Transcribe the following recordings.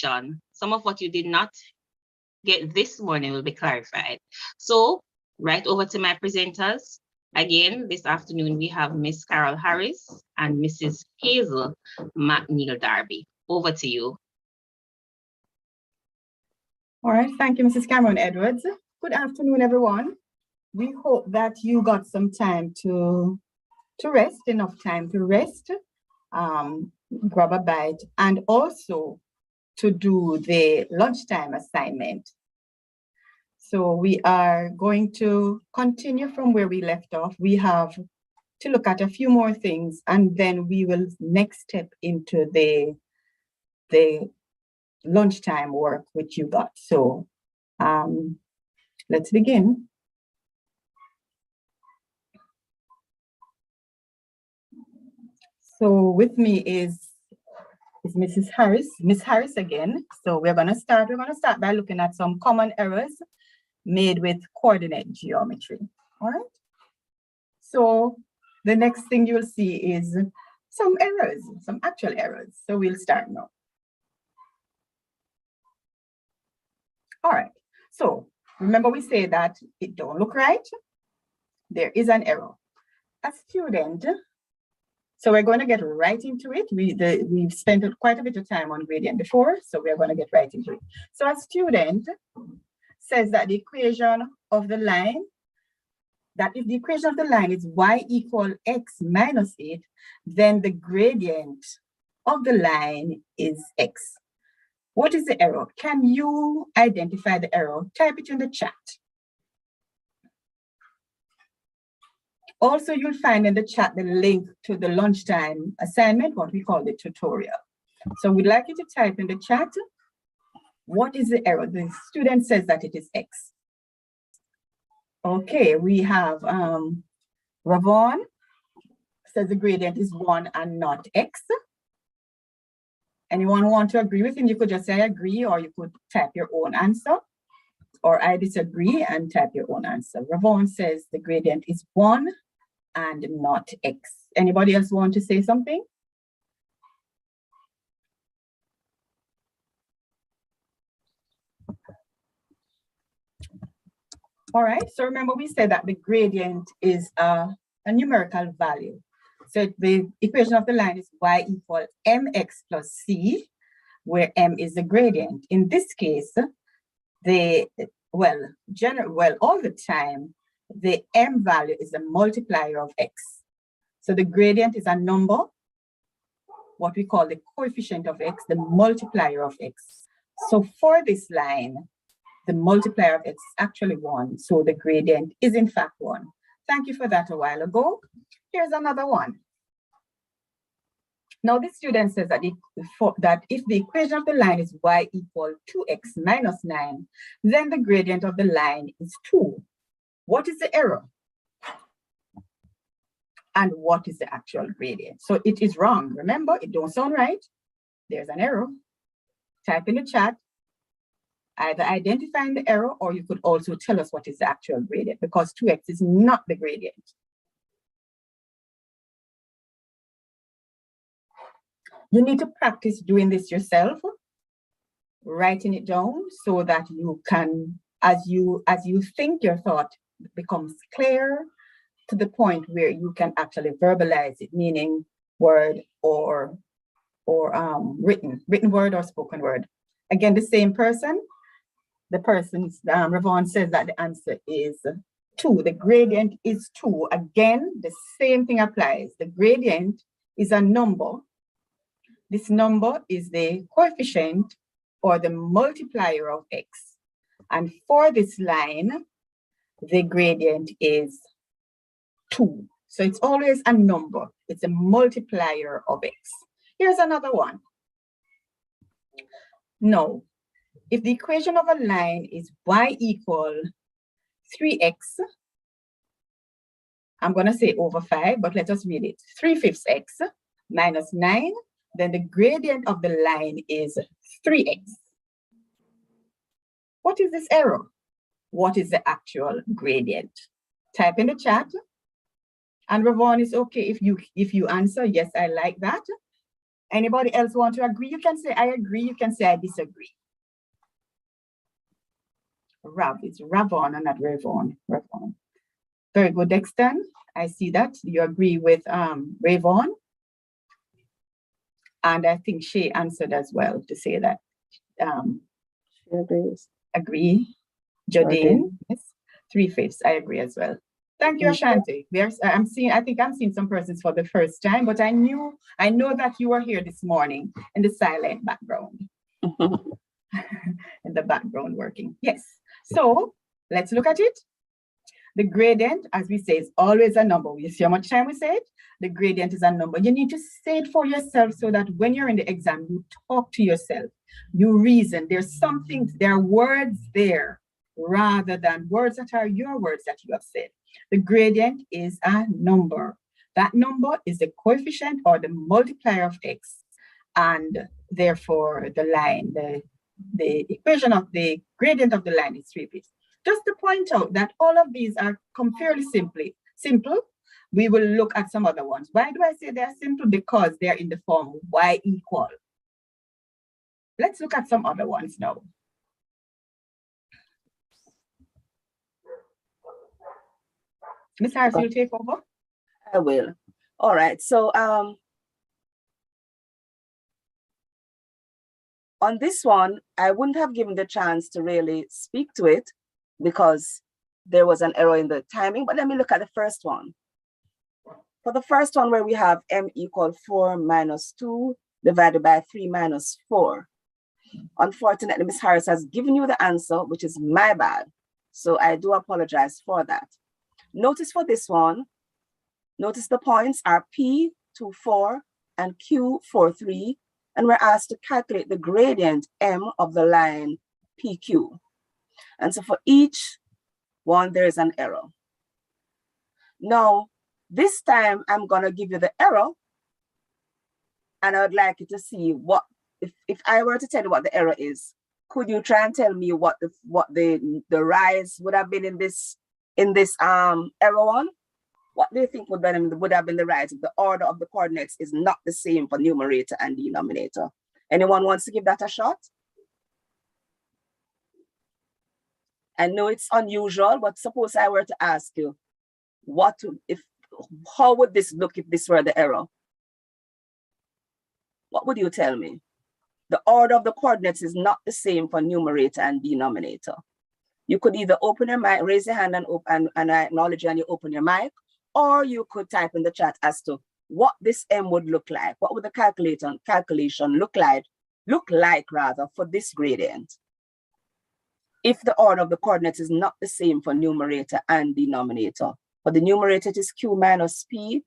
session, some of what you did not get this morning will be clarified. So right over to my presenters. Again, this afternoon, we have Miss Carol Harris and Mrs. Hazel McNeil Darby. Over to you. All right, thank you, Mrs. Cameron Edwards. Good afternoon, everyone. We hope that you got some time to rest, enough time to rest, grab a bite, and also to do the lunchtime assignment. So we are going to continue from where we left off. We have to look at a few more things, and then we will next step into the lunchtime work which you got. So let's begin. So with me is Mrs. Harris, Miss Harris again. So we're gonna start by looking at some common errors made with coordinate geometry. All right. So the next thing you'll see is some errors, some actual errors. So we'll start now. All right. So remember we say that it don't look right. There is an error. A student. So we're going to get right into it. We've spent quite a bit of time on gradient before, so we're going to get right into it. So a student says that the equation of the line, that if the equation of the line is y equal x minus 8, then the gradient of the line is x. What is the error? Can you identify the error? Type it in the chat. Also, you'll find in the chat the link to the lunchtime assignment, what we call the tutorial. So we'd like you to type in the chat, what is the error? The student says that it is x. Okay, we have Ravon says the gradient is 1 and not x. Anyone want to agree with him? You could just say I agree, or you could type your own answer. Or I disagree and type your own answer. Ravon says the gradient is 1 and not x. Anybody else want to say something? All right, so remember we said that the gradient is a numerical value. So the equation of the line is y equal mx plus c, where m is the gradient. In this case, all the time, the m value is a multiplier of x. So the gradient is a number, what we call the coefficient of x, the multiplier of x. So for this line, the multiplier of x is actually 1. So the gradient is in fact 1. Thank you for that a while ago. Here's another one. Now the student says that, if the equation of the line is y equal 2x minus 9, then the gradient of the line is 2. What is the error? And what is the actual gradient? So it is wrong. Remember, it don't sound right. There's an error. Type in the chat, either identifying the error, or you could also tell us what is the actual gradient, because 2x is not the gradient. You need to practice doing this yourself, writing it down so that you can, as you think, your thought becomes clear to the point where you can actually verbalize it, meaning word or written word or spoken word. Again, the same person, Ravon says that the answer is 2. The gradient is 2. Again, the same thing applies. The gradient is a number. This number is the coefficient or the multiplier of x. And for this line, the gradient is 2. So it's always a number. It's a multiplier of x. Here's another one. No. If the equation of a line is y equal 3x, I'm going to say over 5, but let us read it. 3/5 x minus 9, then the gradient of the line is 3x. What is this error? What is the actual gradient? Type in the chat. And Ravon, is okay if you answer, yes, I like that. Anybody else want to agree? You can say I agree, you can say I disagree. Rav, it's Ravon and not Ravon. Ravon. Very good, Dexton. I see that you agree with Ravon. And I think she answered as well to say that She agrees. agree. Jodine, yes, 3/5. I agree as well. Thank you, Ashanti. I think I'm seeing some persons for the first time, but I know that you were here this morning in the silent background. In the background working. Yes. So let's look at it. The gradient, as we say, is always a number. You see how much time we say it? The gradient is a number. You need to say it for yourself so that when you're in the exam, you talk to yourself, you reason. There are words there rather than words that are your words that you have said. The gradient is a number. That number is the coefficient or the multiplier of x. And therefore, the line, the equation of the gradient of the line is 3/5. Just to point out that all of these are fairly simple. We will look at some other ones. Why do I say they're simple? Because they're in the form y equal. Let's look at some other ones now. Ms. Harris, you'll take over? I will. All right. So on this one, I wouldn't have given the chance to really speak to it because there was an error in the timing, but let me look at the first one. For the first one where we have m equal 4 minus 2 divided by 3 minus 4. Unfortunately, Ms. Harris has given you the answer, which is my bad. So I do apologize for that. Notice for this one, notice the points are P 24 and Q 43, and we're asked to calculate the gradient M of the line PQ. And so for each one, there is an error. Now, this time I'm gonna give you the error, and I would like you to see what, if I were to tell you what the error is, could you try and tell me what the rise would have been in this error one? What do you think would have been the rise if the order of the coordinates is not the same for numerator and denominator? Anyone wants to give that a shot? I know it's unusual, but suppose I were to ask you, how would this look if this were the error? What would you tell me? The order of the coordinates is not the same for numerator and denominator. You could either open your mic, raise your hand and I acknowledge you and you open your mic, or you could type in the chat as to what this M would look like. What would the calculation look like for this gradient? If the order of the coordinates is not the same for numerator and denominator. For the numerator, it is Q minus P.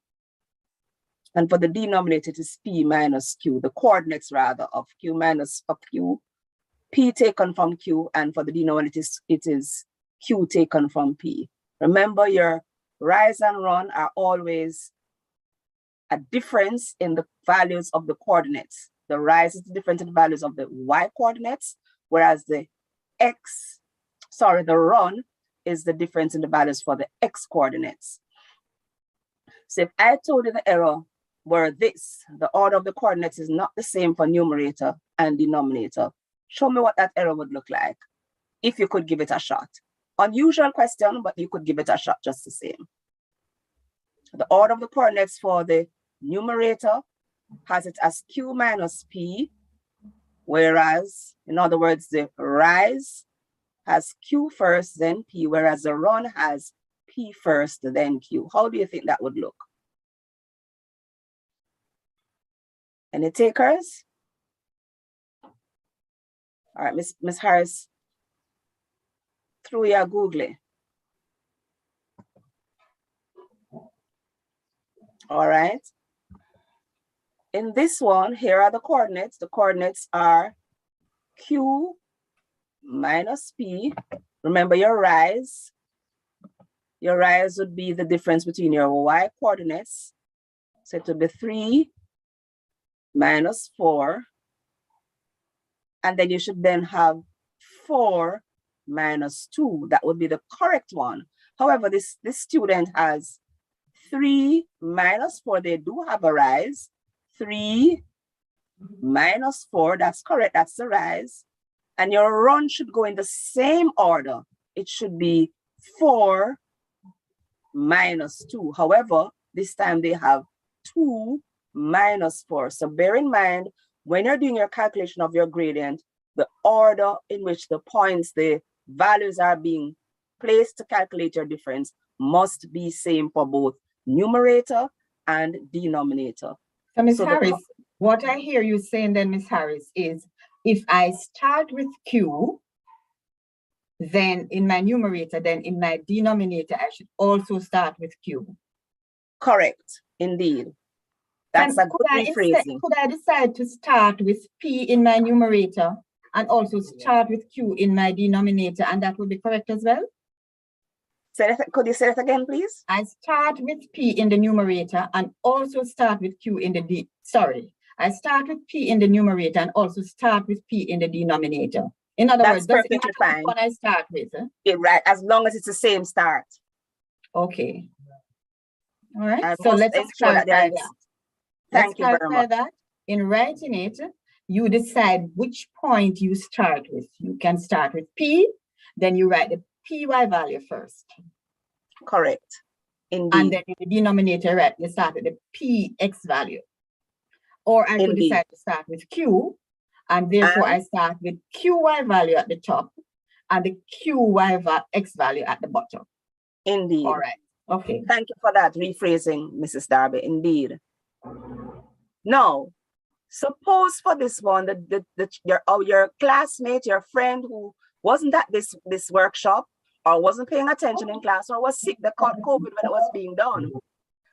And for the denominator, it is P minus Q, the coordinates rather of Q minus of Q, P taken from Q, and for the denominator, it is Q taken from P. Remember, your rise and run are always a difference in the values of the coordinates. The rise is different in the values of the Y coordinates, whereas the run is the difference in the values for the X coordinates. So if I told you the error were this, the order of the coordinates is not the same for numerator and denominator, show me what that error would look like if you could give it a shot. Unusual question, but you could give it a shot just the same. The order of the coordinates for the numerator has it as Q minus P, whereas, in other words, the rise has Q first, then P, whereas the run has P first, then Q. How do you think that would look? Any takers? All right, Ms. Harris, through your Google. All right. In this one, here are the coordinates. The coordinates are Q minus P. Remember your rise. Your rise would be the difference between your Y coordinates. So it would be 3 minus 4. And then you should then have 4 minus 2. That would be the correct one. However, this student has 3 minus 4. They do have a rise. 3 minus 4, that's correct, that's the rise. And your run should go in the same order. It should be 4 minus 2. However, this time they have 2 minus 4. So bear in mind, when you're doing your calculation of your gradient, the order in which the points, the values are being placed to calculate your difference must be same for both numerator and denominator. So Ms. So Harris, what I hear you saying then, Ms. Harris, is if I start with Q, then in my numerator, then in my denominator, I should also start with Q. Correct, indeed. That's a good rephrasing. Could I decide to start with P in my numerator and also start with Q in my denominator, and that would be correct as well? Could you say that again, please? I start with P in the numerator and also start with Q in the I start with P in the numerator and also start with P in the denominator. In other words, that's perfectly fine. What I start with. Right, as long as it's the same start. Okay. All right. So let's clarify that. Thank you very much. That. In writing it, you decide which point you start with. You can start with P, then you write the PY value first. Correct. Indeed. And then in the denominator, right, you start with the PX value. Or I could decide to start with Q, and therefore I start with QY value at the top and the X value at the bottom. Indeed. All right. Okay. Thank you for that rephrasing, Mrs. Darby. Indeed. Now, suppose for this one, your classmate, your friend who wasn't at this workshop or wasn't paying attention in class or was sick, they caught COVID when it was being done,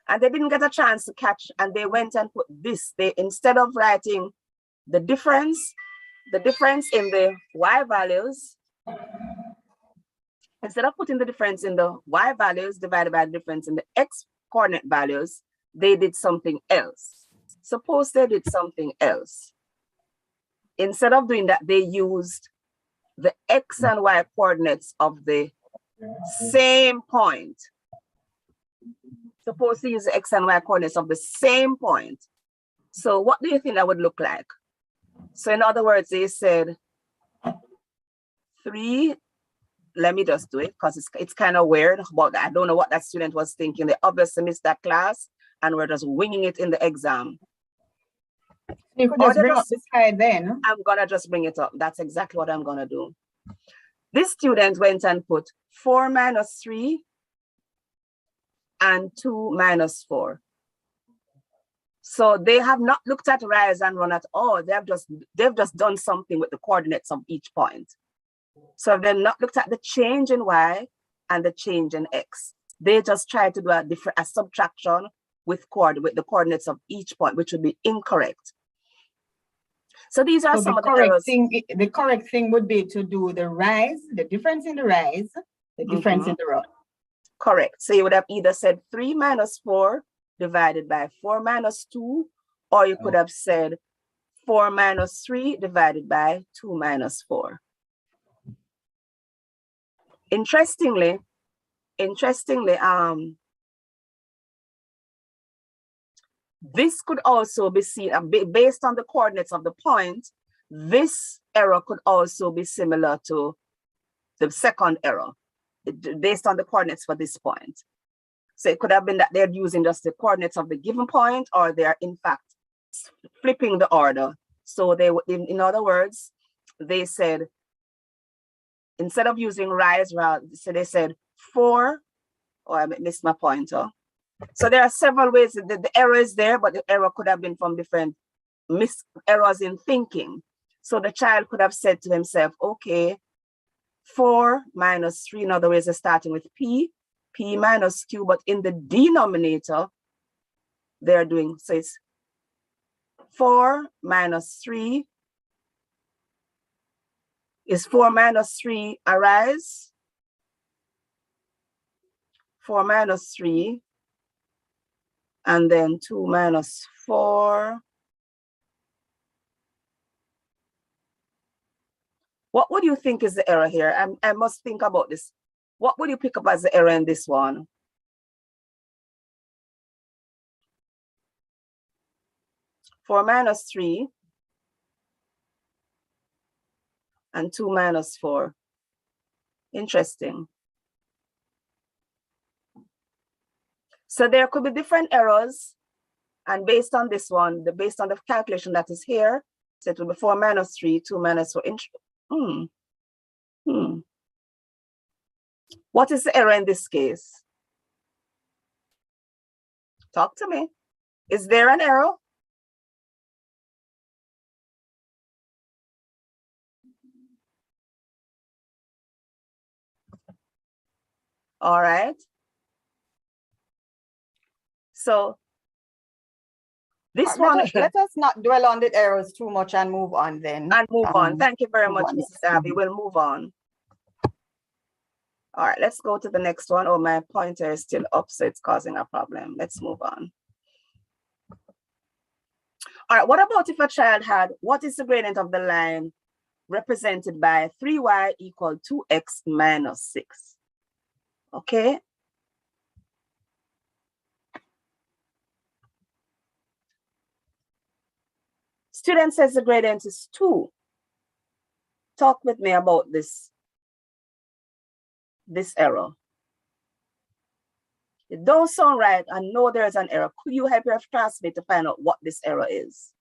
and they didn't get a chance to catch, and they went and put this. They, instead of writing the difference in the Y values, instead of putting the difference in the Y values divided by the difference in the X coordinate values, they did something else. Suppose they did something else. Instead of doing that, they used the X and Y coordinates of the same point. Suppose they use the X and Y coordinates of the same point. So what do you think that would look like? So in other words, they said 3, let me just do it because it's kind of weird, but I don't know what that student was thinking. They obviously missed that class and we're just winging it in the exam. You could just bring up this slide then. I'm gonna just bring it up. That's exactly what I'm gonna do. This student went and put 4 minus 3 and 2 minus 4. So they have not looked at rise and run at all. They've just done something with the coordinates of each point. So they've not looked at the change in Y and the change in X. They just try to do a subtraction with the coordinates of each point, which would be incorrect. So these are some of the errors. The correct thing would be to do the rise, the difference in the rise, the difference in the run. Correct. So you would have either said 3 minus 4 divided by 4 minus 2, or you could have said 4 minus 3 divided by 2 minus 4. Interestingly, this could also be seen based on the coordinates of the point. This error could also be similar to the second error based on the coordinates for this point. So it could have been that they're using just the coordinates of the given point, or they're in fact flipping the order. So they, in other words, they said, instead of using rise, so they said 4, oh, I missed my pointer. So there are several ways that the error is there, but the error could have been from different errors in thinking. So the child could have said to himself, okay, 4 minus 3, in other words, is starting with P minus Q, but in the denominator, they're doing, so it's 4 minus 3 is 4 minus 3 a rise, 4 minus 3, and then 2 minus 4. What would you think is the error here? I must think about this. What would you pick up as the error in this one? Four minus 3 and 2 minus 4. Interesting. So there could be different errors. And based on this one, based on the calculation that is here, so it will be 4 minus 3, 2 minus 4. What is the error in this case? Talk to me. Is there an error? All right. So this one, let us not dwell on the errors too much and move on then. And move on. Thank you very move much, on, Mrs. Abby. We'll move on. All right, let's go to the next one. Oh, my pointer is still up, so it's causing a problem. Let's move on. All right, what about if a child had, what is the gradient of the line represented by 3y equal 2x minus 6? Okay. Student says the gradient is 2. Talk with me about this error. It don't sound right. I know there's an error. Could you help your classmate to find out what this error is?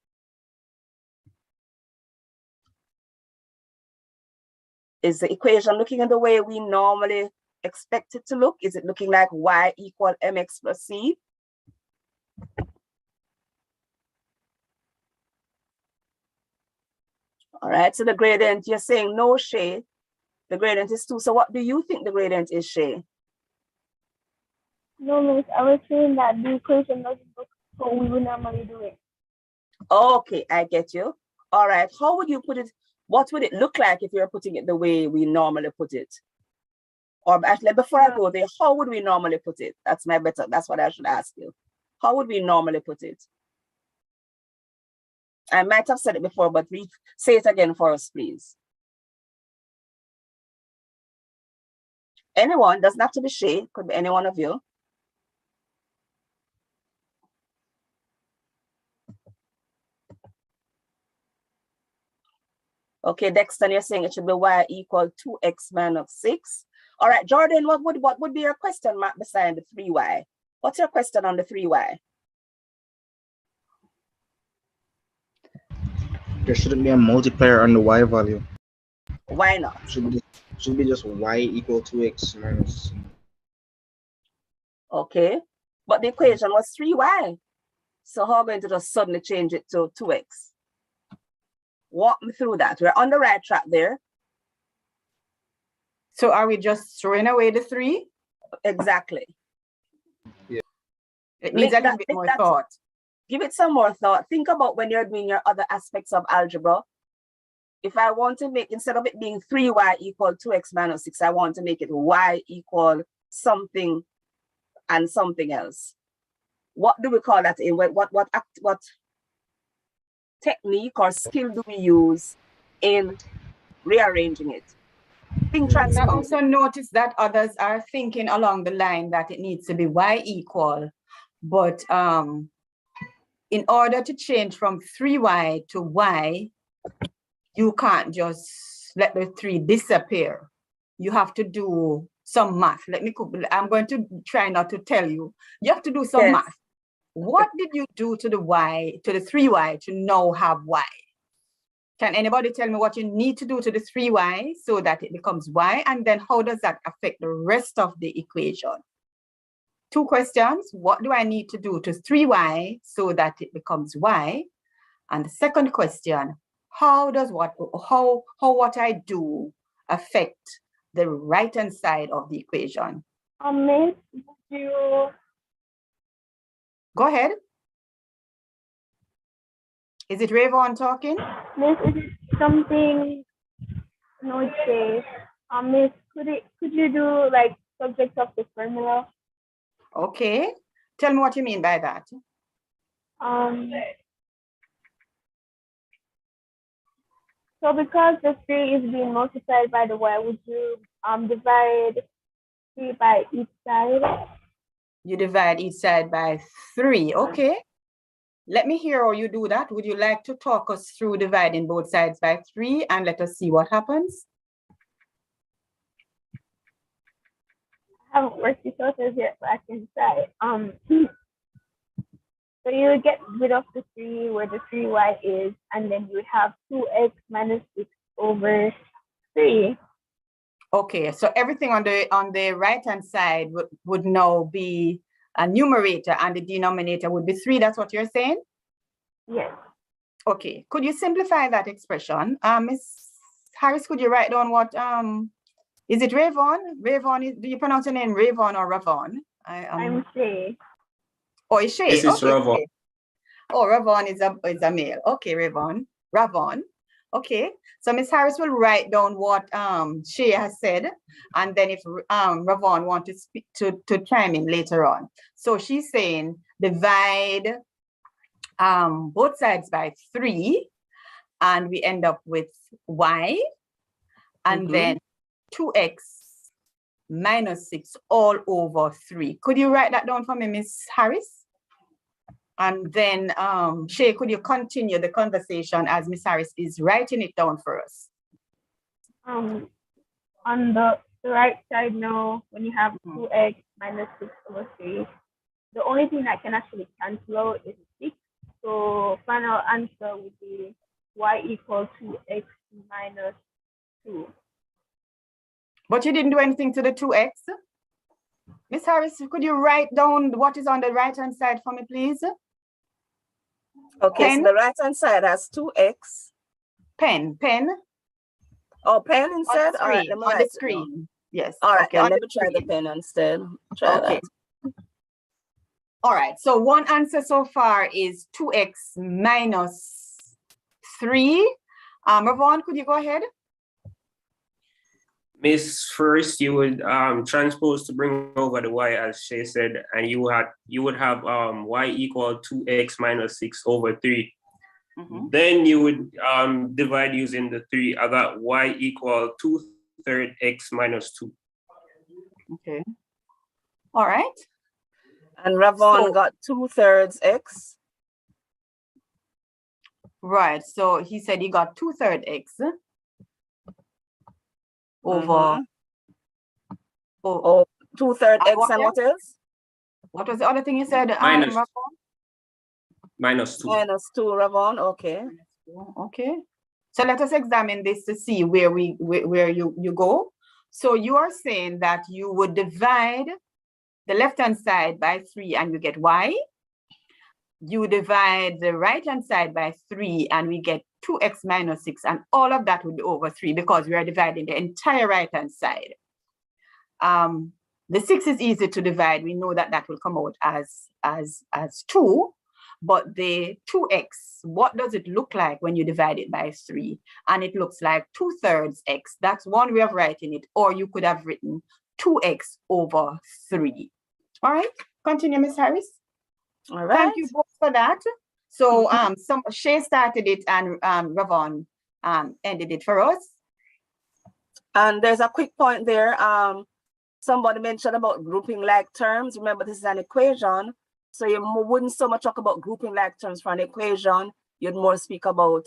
Is the equation looking in the way we normally expect it to look? Is it looking like y equal mx plus c? All right, so the gradient, you're saying no, Shay. The gradient is 2. So what do you think the gradient is, Shay? No, Miss, I was saying that the equation doesn't look how we would normally do it. Okay, I get you. All right, how would you put it? What would it look like if you're putting it the way we normally put it? Or actually, before I go there, how would we normally put it? That's what I should ask you. How would we normally put it? I might have said it before, but say it again for us, please. Anyone, doesn't have to be Shay, could be any one of you. Okay, Dexter, you're saying it should be y equal 2x minus 6. All right, Jordan, what would be your question mark beside the 3y? What's your question on the 3y? There shouldn't be a multiplier on the y value. Why not? Should be just y equal 2x minus c. Okay, but the equation was 3y. So how are we going to just suddenly change it to 2x? Walk me through that. We're on the right track there. So are we just throwing away the 3? Exactly. Yeah. It needs a little bit more thought. Give it some more thought. Think about when you're doing your other aspects of algebra. If I want to make, instead of it being 3y equal 2x minus 6, I want to make it y equal something and something else. What do we call that in? What technique or skill do we use in rearranging it? I also notice that others are thinking along the line that it needs to be y equal, but in order to change from 3y to y, you can't just let the 3 disappear. You have to do some math. I'm going to try not to tell you. You have to do some math. What did you do to the 3y to now have y? Can anybody tell me what you need to do to the 3y so that it becomes y? And then how does that affect the rest of the equation? 2 questions. What do I need to do to 3y so that it becomes y? And the second question, how does what I do affect the right-hand side of the equation? Miss, you... Go ahead. Is it Rayvon talking? Miss, is it something, no, it's safe. Miss, could you do like subjects of the formula? Okay. Tell me what you mean by that. So because the 3 is being multiplied by the y, would you divide 3 by each side? You divide each side by 3, okay. let me hear how you do that. Would you like to talk us through dividing both sides by 3 and let us see what happens? I haven't worked this out as yet, but I can try. So you would get rid of the 3 where the 3y is, and then you would have 2x minus 6 over 3. Okay, so everything on the right-hand side would now be a numerator and the denominator would be 3. That's what you're saying? Yes. Okay, could you simplify that expression? Miss Harris, could you write down what, is it Ravon? Ravon, do you pronounce your name Ravon or Ravon? I'm Shay. Oh, it's Shay. This is Okay, Ravon. Shay. Oh, Ravon is a male. Okay, Ravon. Okay. So Miss Harris will write down what Shay has said, and then if Ravon want to speak to chime in later on. So she's saying divide both sides by 3, and we end up with y, and then 2x minus 6 all over 3. Could you write that down for me, Miss Harris? And then, Shay, could you continue the conversation as Miss Harris is writing it down for us? On the right side now, when you have 2x minus 6 over 3, the only thing that can actually cancel out is 6. So final answer would be y equals 2x minus 2. But you didn't do anything to the 2x. Miss Harris, could you write down what is on the right-hand side for me, please? Okay, Pen? so the right-hand side has 2x. Pen. Oh, pen On instead? the All right, screen, let me on write the it down. screen. Yes. All right, okay, then on let the me try the screen. pen instead. Try Okay. that. All right, so one answer so far is 2x minus 3. Ravon, could you go ahead? Miss, first you would transpose to bring over the y as Shay said, and you would have y equal 2x minus 6 over 3. Then you would divide using the 3. I got y equal 2/3 x minus 2. Okay. All right. And Ravon So- got 2/3 x. Right, so he said he got 2/3 x over, Oh, 2/3 And x what and what else? else? what was the other thing you said, Minus. Ravon? Minus 2. Minus 2, Ravon, okay. Okay, so let us examine this to see where you go. So you are saying that you would divide the left-hand side by 3 and you get y. You divide the right-hand side by 3 and we get 2x minus 6, and all of that would be over 3 because we are dividing the entire right-hand side. The 6 is easy to divide. We know that that will come out as 2, but the 2x, what does it look like when you divide it by 3? And it looks like 2/3 x. That's one way of writing it, or you could have written 2x over 3. All right, continue, Miss Harris. All right. Thank you both for that. So Shay started it and Ravon ended it for us. And there's a quick point there. Somebody mentioned about grouping like terms. Remember, this is an equation. So you wouldn't so much talk about grouping like terms for an equation. You'd more speak about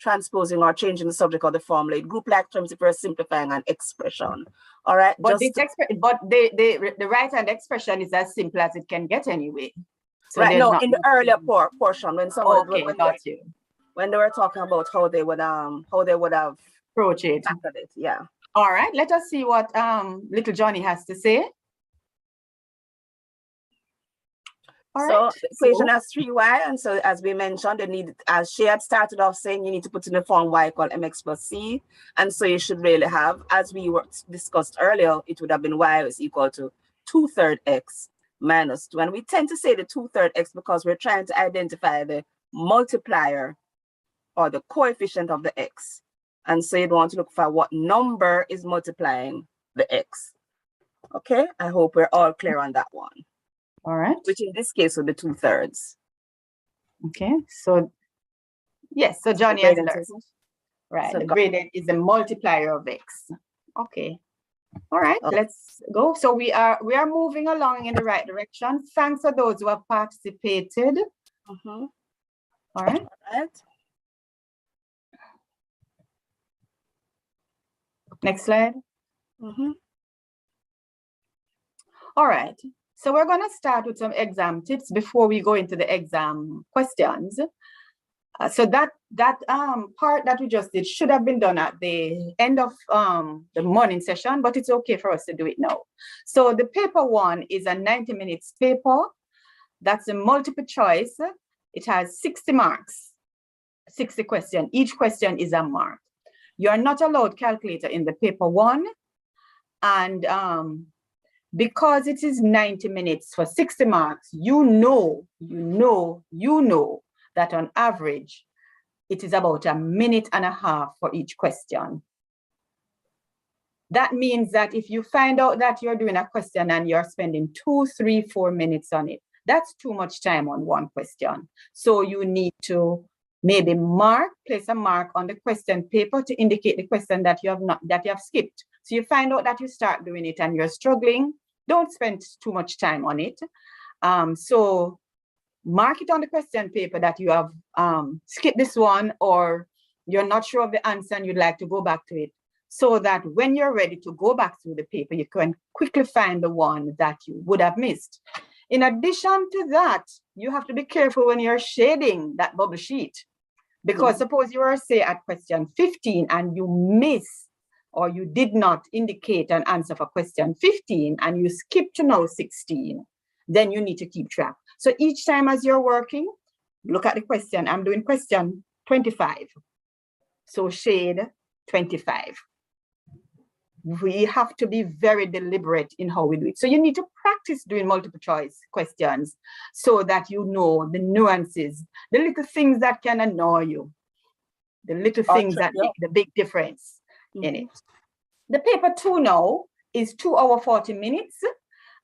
transposing or changing the subject or the formula. Group like terms if you're simplifying an expression. All right. But the right-hand expression is as simple as it can get anyway. So right. there's No, not in the much earlier to- portion when someone got you. when they were talking about how they would have Approach it. tackled it. Yeah. All right, let us see what little Johnny has to say. All So right, the equation has 3y, and so as we mentioned, they need, as she had started off saying, you need to put in the form y equal mx plus c, and so you should really have, as we were discussed earlier, it would have been y is equal to 2/3 x minus 2, and we tend to say the 2/3 x because we're trying to identify the multiplier or the coefficient of the x, and so you'd want to look for what number is multiplying the x. Okay, I hope we're all clear on that one. all right. Which in this case would be 2/3. Okay, so yes, so Johnny has Gradient learned. is- Right, so the go- gradient is the multiplier of x. Okay, all right, Okay. let's go. So we are moving along in the right direction. Thanks for those who have participated. Mhm. All right. Right? Next slide. Mm-hmm. All right. So we're going to start with some exam tips before we go into the exam questions. So that part that we just did should have been done at the end of the morning session, but it's okay for us to do it now. So the paper 1 is a 90 minutes paper. That's a multiple choice. It has 60 marks, 60 questions. Each question is a mark. You are not allowed calculator in the paper 1. And because it is 90 minutes for 60 marks, you know that on average, it is about a minute and a half for each question. That means that if you find out that you're doing a question and you're spending 2, 3, 4 minutes on it, that's too much time on one question. So you need to maybe place a mark on the question paper to indicate the question that you have skipped. So you find out that you start doing it and you're struggling, don't spend too much time on it. So mark it on the question paper that you have skipped this one, or you're not sure of the answer and you'd like to go back to it, so that when you're ready to go back through the paper, you can quickly find the one that you would have missed. In addition to that, you have to be careful when you're shading that bubble sheet, because suppose you are, say, at question 15 and you miss, or you did not indicate an answer for question 15 and you skip to now 16, then you need to keep track. So each time as you're working, look at the question. I'm doing question 25. So shade 25. We have to be very deliberate in how we do it. So you need to practice doing multiple choice questions so that you know the nuances, the little things that can annoy you, the little things that make the big difference in it. The paper 2 now is 2 hours 40 minutes,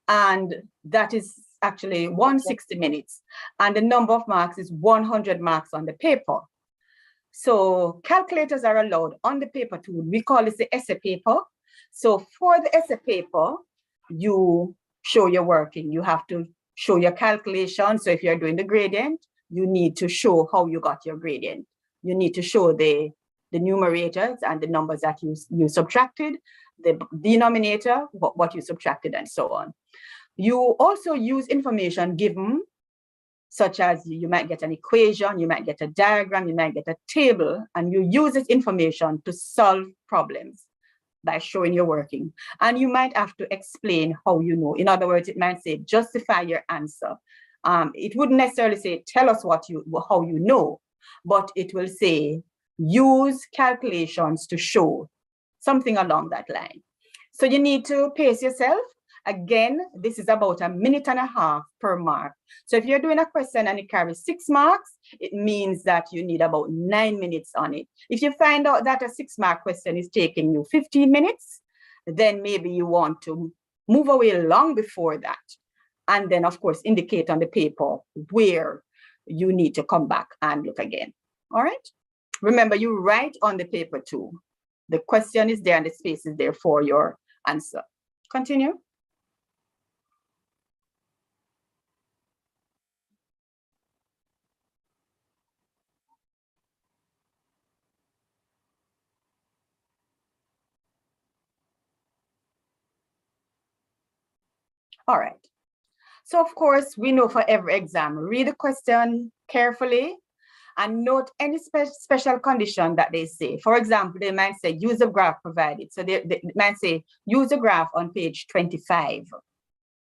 and that is actually 160 minutes, and the number of marks is 100 marks on the paper. So calculators are allowed on the paper 2. We call this the essay paper. So for the essay paper, you show your working. You have to show your calculation. So if you're doing the gradient, you need to show how you got your gradient. You need to show the numerators and the numbers that you subtracted, the denominator, what you subtracted, and so on. You also use information given, such as you might get an equation, you might get a diagram, you might get a table, and you use this information to solve problems by showing your working. And you might have to explain how you know. In other words, it might say, justify your answer. It wouldn't necessarily say, tell us how you know, but it will say, use calculations to show something along that line. So you need to pace yourself. Again, this is about 1.5 minutes per mark. So if you're doing a question and it carries 6 marks, it means that you need about 9 minutes on it. If you find out that a 6-mark question is taking you 15 minutes, then maybe you want to move away long before that. And then, of course, indicate on the paper where you need to come back and look again. All right? Remember, you write on the paper too. The question is there and the space is there for your answer. Continue. All right. So of course, we know for every exam, read the question carefully and note any special condition that they say. For example, they might say, use the graph provided. So they might say, use the graph on page 25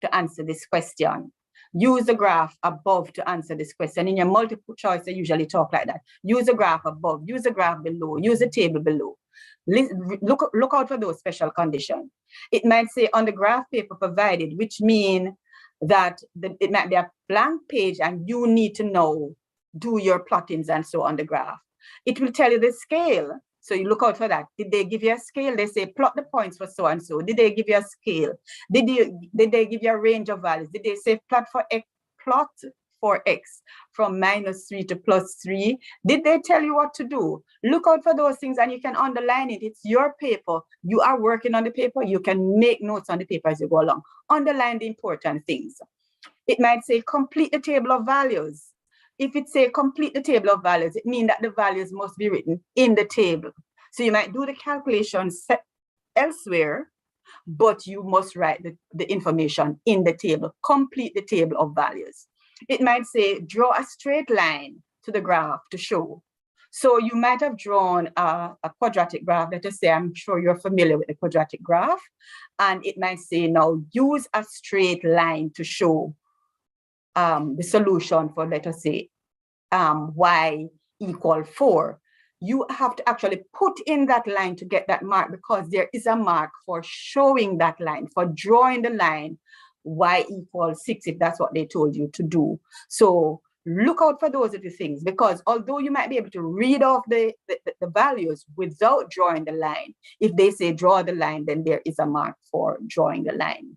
to answer this question. Use the graph above to answer this question. In your multiple choice, they usually talk like that. Use the graph above, use the graph below, use the table below. Look out for those special conditions. It might say on the graph paper provided, which means that it might be a blank page and you need to know, do your plottings and so on the graph. It will tell you the scale. So you look out for that. Did they give you a scale? They say plot the points for so and so. Did they give you a scale? Did they give you a range of values? Did they say plot for x from -3 to +3? Did they tell you what to do? Look out for those things and you can underline it. It's your paper. You are working on the paper. You can make notes on the paper as you go along. Underline the important things. It might say complete the table of values. if it say complete the table of values, it means that the values must be written in the table. So you might do the calculations elsewhere, but you must write the information in the table, complete the table of values. It might say, draw a straight line to the graph to show. So you might have drawn a quadratic graph. Let us say, I'm sure you're familiar with the quadratic graph. And it might say, now use a straight line to show the solution for, let us say, y equal 4. You have to actually put in that line to get that mark, because there is a mark for showing that line, for drawing the line y equals 6, if that's what they told you to do. So look out for those little things, because although you might be able to read off the values without drawing the line, if they say draw the line, then there is a mark for drawing the line.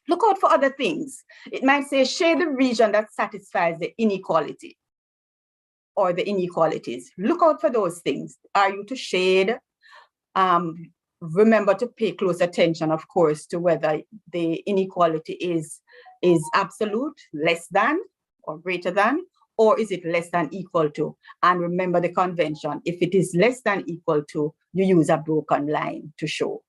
Look out for other things. It might say shade the region that satisfies the inequality or the inequalities. Look out for those things. Are you to shade? Remember to pay close attention, of course, to whether the inequality is absolute, less than or greater than, or is it less than equal to? And remember the convention. If it is less than equal to, you use a broken line to show.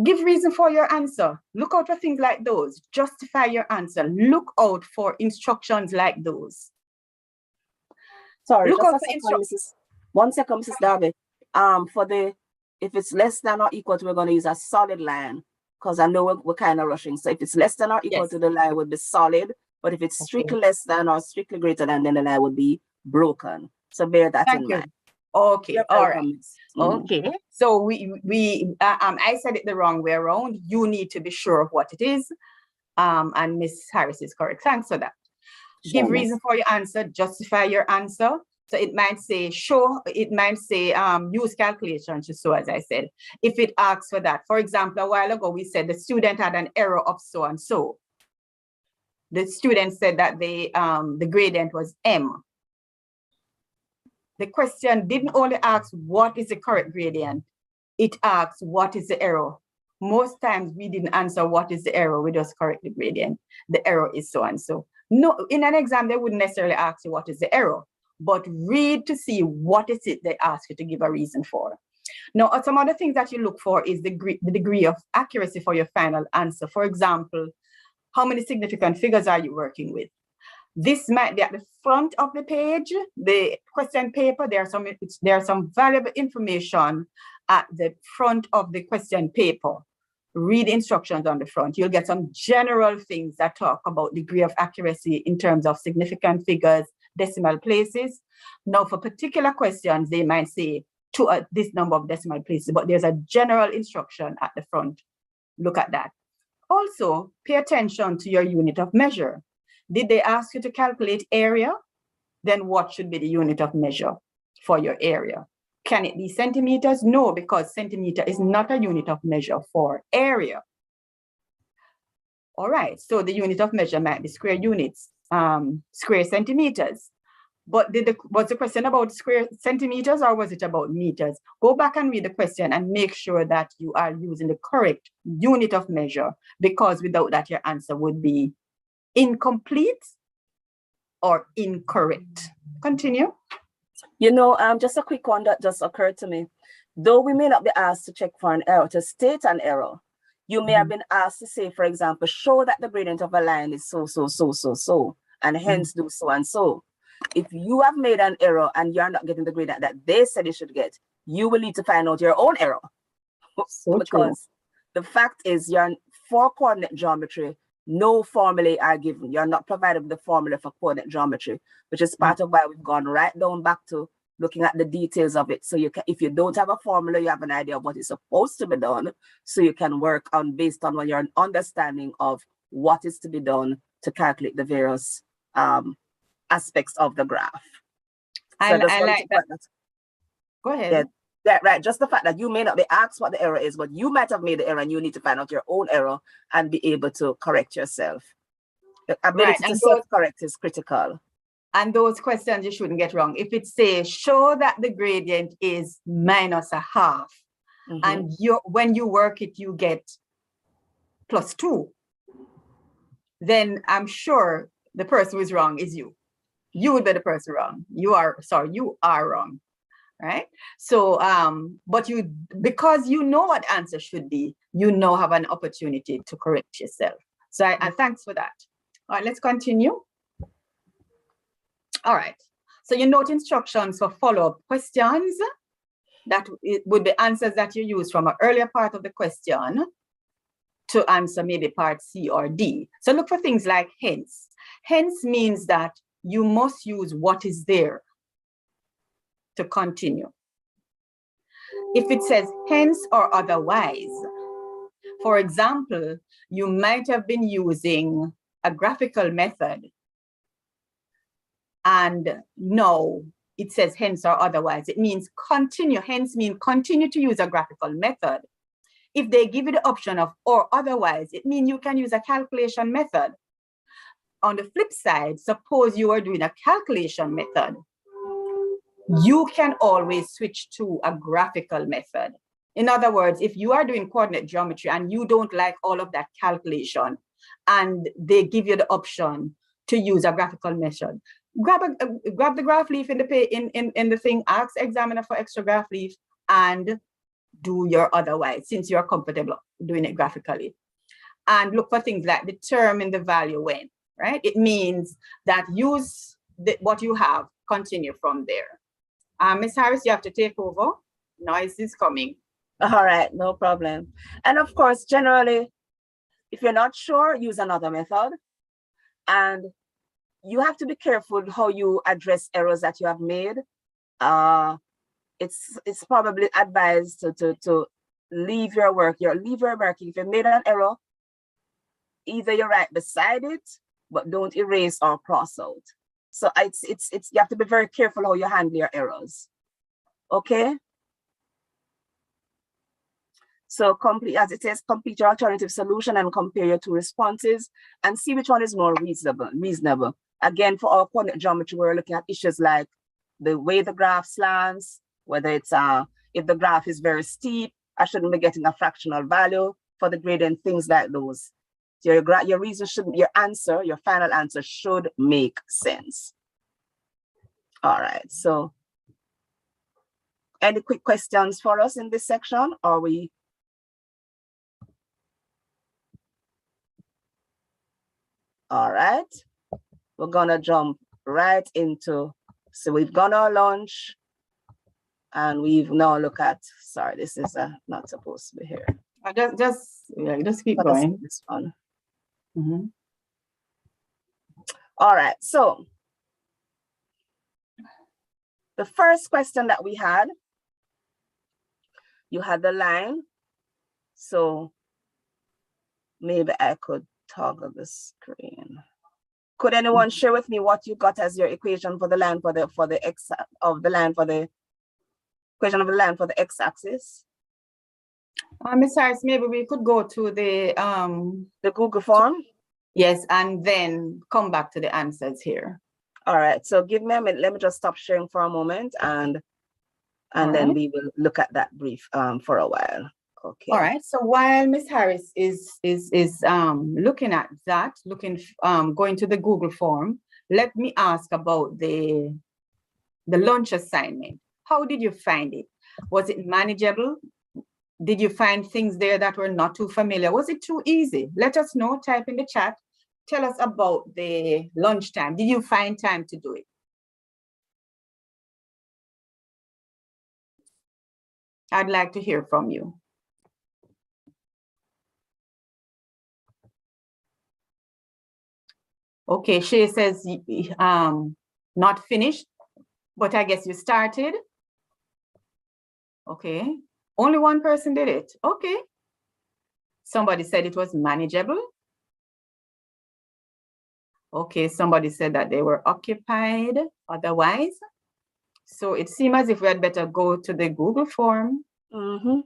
Give reason for your answer. Look out for things like those. Justify your answer. Look out for instructions like those. Sorry, Look just out a for second, Mrs. 1 second, Mrs. Darby. If it's less than or equal to, we're going to use a solid line, because I know we're kind of rushing. So if it's less than or equal Yes. to, the line would be solid. But if it's strictly less than or strictly greater than, then the line would be broken. So bear that in mind. Okay, You're all welcome, right. Miss. Mhm. Okay, so I said it the wrong way around. You need to be sure of what it is. And Miss Harris is correct. Thanks for that. Sure, Give miss. reason for your answer, justify your answer. So it might say show, it might say use calculation to show, as I said. If it asks for that, for example, a while ago, we said the student had an error of so and so. The student said that the gradient was M. The question didn't only ask what is the correct gradient, it asks what is the error. Most times we didn't answer what is the error, we just correct the gradient. The error is so and so. No, in an exam, they wouldn't necessarily ask you what is the error, but read to see what is it they ask you to give a reason for. Now, some other things that you look for is the degree of accuracy for your final answer. For example, how many significant figures are you working with? This might be at the front of the page, the question paper. There are some valuable information at the front of the question paper. Read instructions on the front. You'll get some general things that talk about degree of accuracy in terms of significant figures, decimal places. Now, for particular questions, they might say to this number of decimal places, but there's a general instruction at the front. Look at that. Also, pay attention to your unit of measure. Did they ask you to calculate area? Then what should be the unit of measure for your area? Can it be centimeters? No, because centimeter is not a unit of measure for area. All right, so the unit of measure might be square units, square centimeters. But was the question about square centimeters or was it about meters? Go back and read the question and make sure that you are using the correct unit of measure, because without that, your answer would be incomplete or incorrect. Continue. You know, just a quick one that just occurred to me. Though we may not be asked to check for an error, to state an error, you may have been asked to say, for example, show that the gradient of a line is so, and hence do so and so. If you have made an error and you're not getting the gradient that they said you should get, you will need to find out your own error. So because the fact is, you're for coordinate geometry, no formulae are given. You're not provided with the formula for coordinate geometry, which is part of why we've gone right down back to looking at the details of it. So you can, if you don't have a formula, you have an idea of what is supposed to be done. So you can work on based on what your understanding of what is to be done to calculate the various aspects of the graph. So I like that. Go ahead. Yeah, right. Just the fact that you may not be asked what the error is, but you might have made the error and you need to find out your own error and be able to correct yourself. The ability to self-correct is critical. And those questions you shouldn't get wrong. If it says, show that the gradient is -1/2, and when you work it, you get +2, then I'm sure the person who is wrong is you. you would be the person wrong. You are wrong, right? So, but because you know what answer should be, you now have an opportunity to correct yourself. So I thanks for that. All right, let's continue. All right, so you note instructions for follow-up questions. That it would be answers that you use from an earlier part of the question to answer maybe part C or D. So look for things like hence. Hence means that you must use what is there to continue. If it says hence or otherwise, for example, you might have been using a graphical method and no, it says hence or otherwise. It means continue, hence means continue to use a graphical method. If they give you the option of or otherwise, it means you can use a calculation method. On the flip side, suppose you are doing a calculation method, you can always switch to a graphical method. In other words, if you are doing coordinate geometry and you don't like all of that calculation and they give you the option to use a graphical method, grab the graph leaf in the thing, ask examiner for extra graph leaf and do your otherwise, since you're comfortable doing it graphically. And look for things like determine the value when, right? It means that use what you have, continue from there. Ms. Harris, you have to take over. Noise is coming. All right, no problem. And of course, generally, if you're not sure, use another method. And you have to be careful how you address errors that you have made. It's probably advised to leave your work. Leave your work. If you made an error, either you write beside it, but don't erase or cross out. So you have to be very careful how you handle your errors. Okay. So complete, as it says, complete your alternative solution and compare your two responses and see which one is more reasonable. Again, for our coordinate geometry, we're looking at issues like the way the graph slants, whether it's if the graph is very steep, I shouldn't be getting a fractional value for the gradient, things like those. So your reason should, your final answer should make sense. All right, so any quick questions for us in this section? Are we? All right, we're gonna jump right into, so we've gone our lunch and we've now look at, sorry, this is not supposed to be here. Just keep going. This one. Mm-hmm. All right, so the first question that we had, you had the line. So maybe I could toggle the screen. Could anyone share with me what you got as your equation for the line for the x of the line for the equation of the line for the x-axis? Ms. Harris, maybe we could go to the Google form. Yes, and then come back to the answers here. All right, so give me a minute. Let me just stop sharing for a moment and then we will look at that brief for a while. Okay. All right. So while Ms. Harris is looking at that, going to the Google form, let me ask about the lunch assignment. How did you find it? Was it manageable? Did you find things there that were not too familiar? Was it too easy? Let us know. Type in the chat. Tell us about the lunchtime. Did you find time to do it? I'd like to hear from you. Okay, Shay says not finished, but I guess you started. Okay, only one person did it. Okay. Somebody said it was manageable. Okay, somebody said that they were occupied otherwise. So it seems as if we had better go to the Google form. Mm-hmm.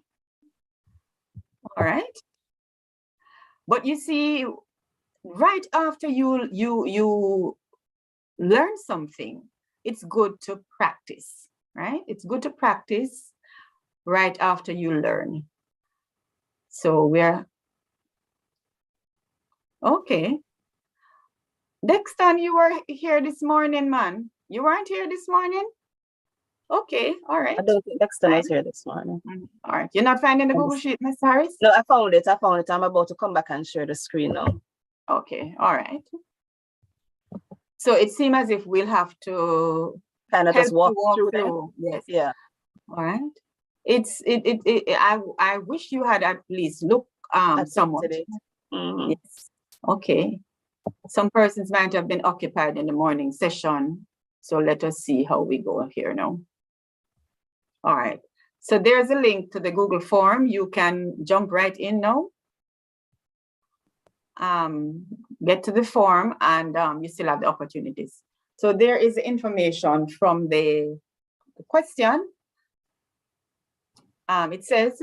All right. But you see, right after you learn something, it's good to practice, right? It's good to practice right after you learn. So we're okay. Dexton, you were here this morning, man. You weren't here this morning? Okay, all right. I don't think Dexter was Fine. here this morning. All right. You're not finding the Google Sheet, Miss Harris? No, I found it. I found it. I'm about to come back and share the screen now. Okay, all right. So it seems as if we'll have to Kind of just help walk you through them. through. Yes. Yeah. All right. I wish you had at least looked somewhat. Attempted it. Mhm. Yes. Okay. Some persons might have been occupied in the morning session. So let us see how we go here now. All right. So there's a link to the Google form. You can jump right in now. Get to the form and you still have the opportunities. So there is information from the question. It says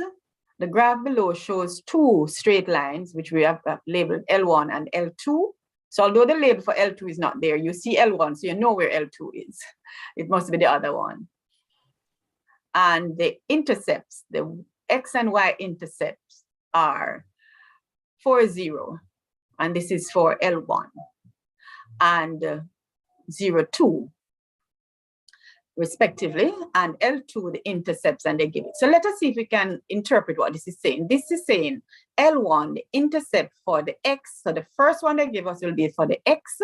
the graph below shows two straight lines, which we have labeled L1 and L2. So although the label for L2 is not there, you see L1, so you know where L2 is. It must be the other one. And the intercepts, the X and Y intercepts are 4, 0. And this is for L1. And 0, 2. Respectively, and L2 the intercepts and they give it. So let us see if we can interpret what this is saying. This is saying L1, the intercept for the X. So the first one they give us will be for the X,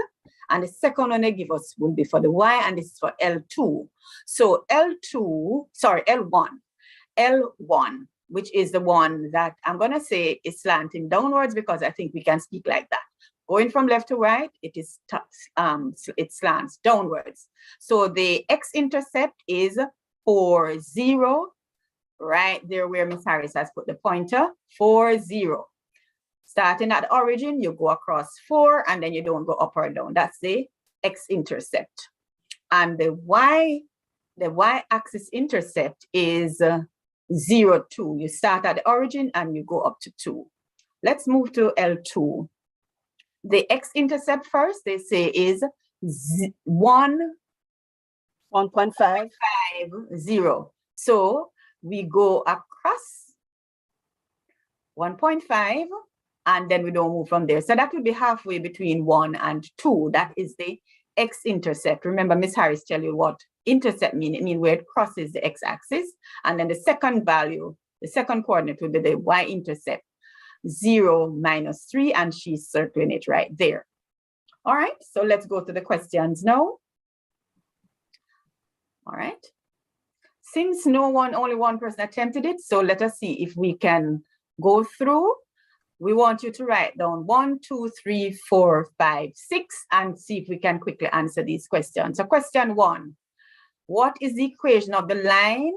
and the second one they give us will be for the Y, and this is for L2. So L1, which is the one that I'm gonna say is slanting downwards because I think we can speak like that. Going from left to right, it slants downwards. So the x-intercept is 4, 0, right there where Ms. Harris has put the pointer, 4, 0. Starting at the origin, you go across 4 and then you don't go up or down. That's the x-intercept. And the y-axis intercept is 0, 2. You start at the origin and you go up to 2. Let's move to L2. The x-intercept first, they say is 1.5. 0. So we go across 1.5 and then we don't move from there. So that would be halfway between 1 and 2. That is the x-intercept. Remember, Ms. Harris tell you what intercept mean. It means where it crosses the x-axis. And then the second value, the second coordinate would be the y-intercept. 0, -3, and she's circling it right there. All right, so let's go to the questions now. All right. Since only one person attempted it, so let us see if we can go through. We want you to write down 1, 2, 3, 4, 5, 6, and see if we can quickly answer these questions. So question 1, what is the equation of the line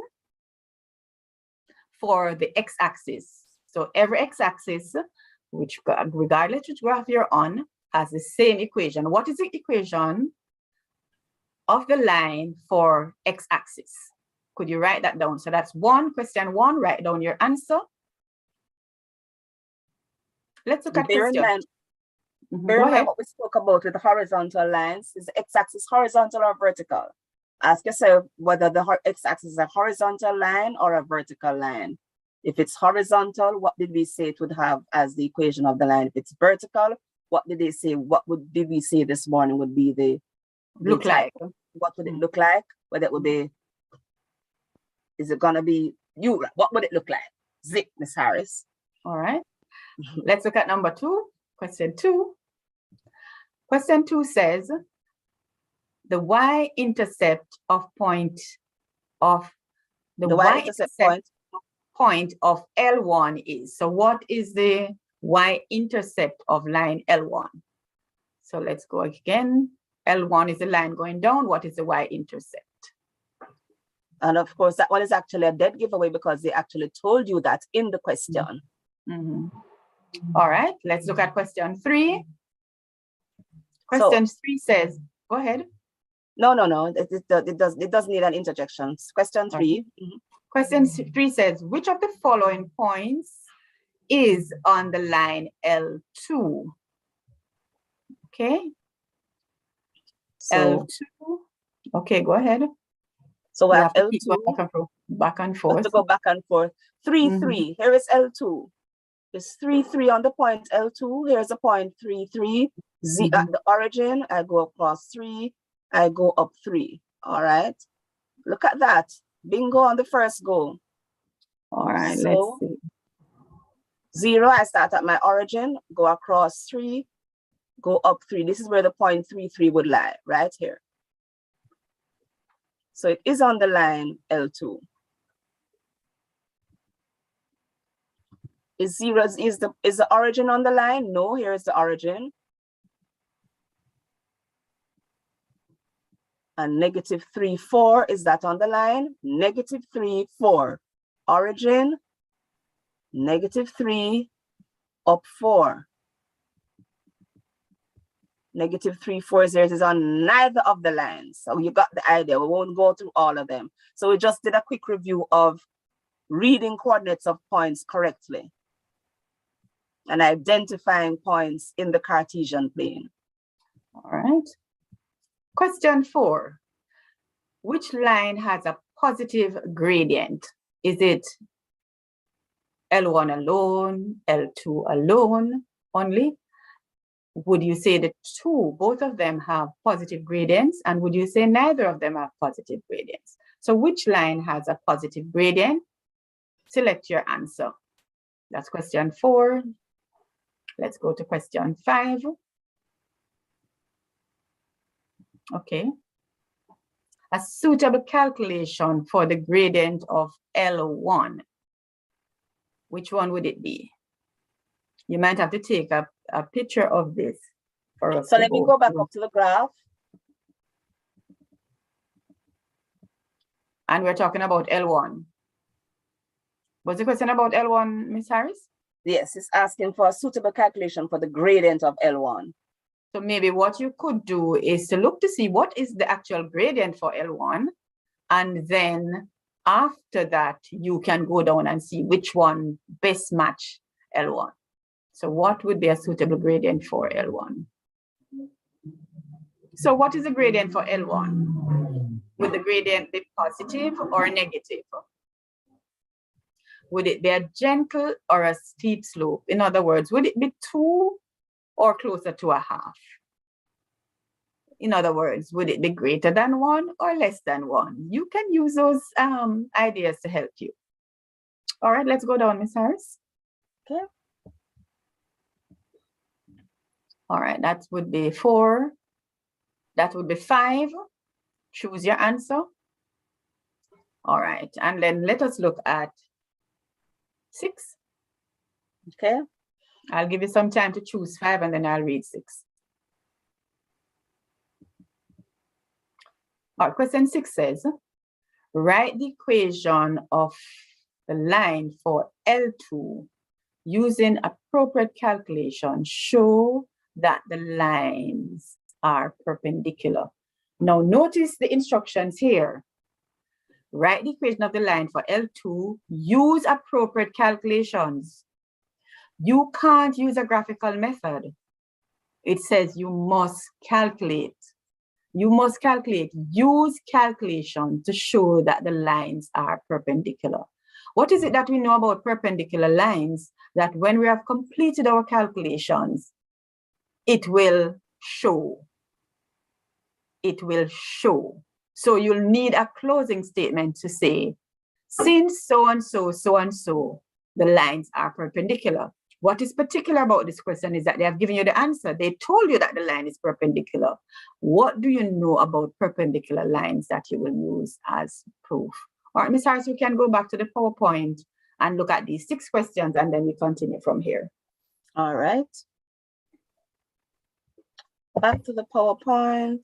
for the x-axis? So every x-axis, which regardless which graph you're on, has the same equation. What is the equation of the line for x-axis? Could you write that down? So that's question 1. Write down your answer. Let's look at Bear in question. mind, bear in mind what we spoke about with the horizontal lines. Is the x-axis horizontal or vertical? Ask yourself whether the x-axis is a horizontal line or a vertical line. If it's horizontal, what did we say it would have as the equation of the line? If it's vertical, what did they say? Did we say this morning would be the Look like? What would it look like? Whether it would be, is it gonna be you? What would it look like? Zip, Miss Harris. All right. Let's look at number 2. Question 2. Question 2 says the y-intercept of point of the y-intercept point of L1 is. So what is the y-intercept of line L1? So let's go again. L1 is the line going down. What is the y-intercept? And of course, that one is actually a dead giveaway because they actually told you that in the question. All right, let's look at question 3. Question 3 says, go ahead. No. It does need an interjection. Question 3. Question 3 says, which of the following points is on the line L2? Okay. So, L2. Okay, go ahead. So we have to keep L2. Back and forth. To go back and forth. 3, 3. Here is L2. is 3, 3 on the point L2. Here's a point 3, 3. Z at the origin, I go across 3, I go up 3. All right. Look at that. Bingo on the first go. All right, So, let's see. 0, I start at my origin, go across 3, go up 3. This is where the point 3, 3 would lie, right here. So it is on the line L2. Is 0 is the origin on the line? No, here is the origin. And negative 3, 4, is that on the line? Negative 3, 4. Origin, negative 3, up 4. Negative 3, 4, 0 is on neither of the lines. So you got the idea. We won't go through all of them. So we just did a quick review of reading coordinates of points correctly and identifying points in the Cartesian plane. All right. Question 4. Which line has a positive gradient? Is it L1 alone, L2 alone only? Would you say the two, both of them have positive gradients? And would you say neither of them have positive gradients? So which line has a positive gradient? Select your answer. That's question 4. Let's go to question 5. Okay. A suitable calculation for the gradient of L1. Which one would it be? You might have to take a picture of this for us. So let me go back up to the graph. And we're talking about L1. Was the question about L1, Ms. Harris? Yes, it's asking for a suitable calculation for the gradient of L1. So maybe what you could do is to look to see what is the actual gradient for L1. And then after that, you can go down and see which one best match L1. So what would be a suitable gradient for L1? So what is the gradient for L1? Would the gradient be positive or negative? Would it be a gentle or a steep slope? In other words, would it be 2 or closer to a half? In other words, would it be greater than 1 or less than 1? You can use those ideas to help you. All right, let's go down, Ms. Harris. Okay. All right, that would be 4. That would be 5. Choose your answer. All right, and then let us look at 6. Okay. I'll give you some time to choose 5 and then I'll read 6. All right, question 6 says, write the equation of the line for L2 using appropriate calculation. Show that the lines are perpendicular. Now notice the instructions here. Write the equation of the line for L2, use appropriate calculations. You can't use a graphical method. It says you must calculate. You must calculate. Use calculation to show that the lines are perpendicular. What is it that we know about perpendicular lines? That when we have completed our calculations, it will show. It will show. So you'll need a closing statement to say, since so and so, so and so, the lines are perpendicular. What is particular about this question is that they have given you the answer. They told you that the line is perpendicular. What do you know about perpendicular lines that you will use as proof? All right, Ms. Harris, we can go back to the PowerPoint and look at these 6 questions and then we continue from here. All right. Back to the PowerPoint.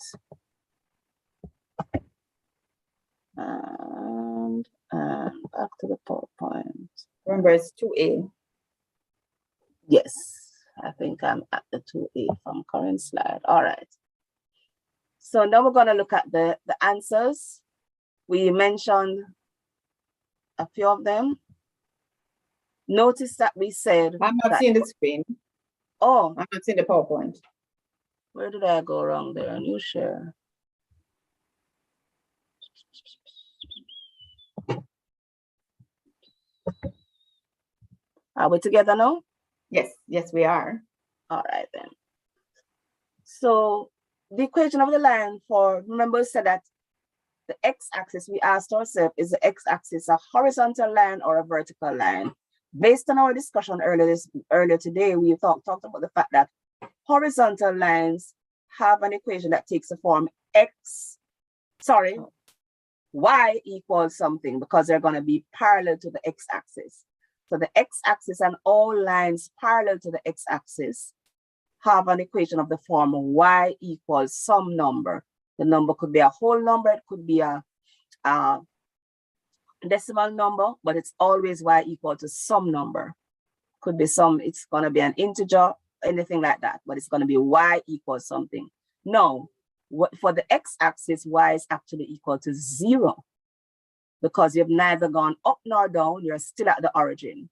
And back to the PowerPoint. Remember, it's 2A. Yes, I think I'm at the 2A from current slide. All right. So now we're going to look at the answers. We mentioned a few of them. Notice that we said I'm not that, seeing the screen. oh, I'm not seeing the PowerPoint. where did I go wrong there? New share. Are we together now? Yes, we are. All right then. So the equation of the line for, remember we said that the x-axis, we asked ourselves, is the x-axis a horizontal line or a vertical line? Based on our discussion earlier today, we talked about the fact that horizontal lines have an equation that takes the form y equals something, because they're going to be parallel to the x-axis. So the x-axis and all lines parallel to the x-axis have an equation of the form y equals some number. The number could be a whole number, it could be a decimal number, but it's always y equal to some number. Could be some, it's going to be an integer, anything like that, but it's going to be y equals something. No, for the x-axis, y is actually equal to 0, because you've neither gone up nor down, you're still at the origin.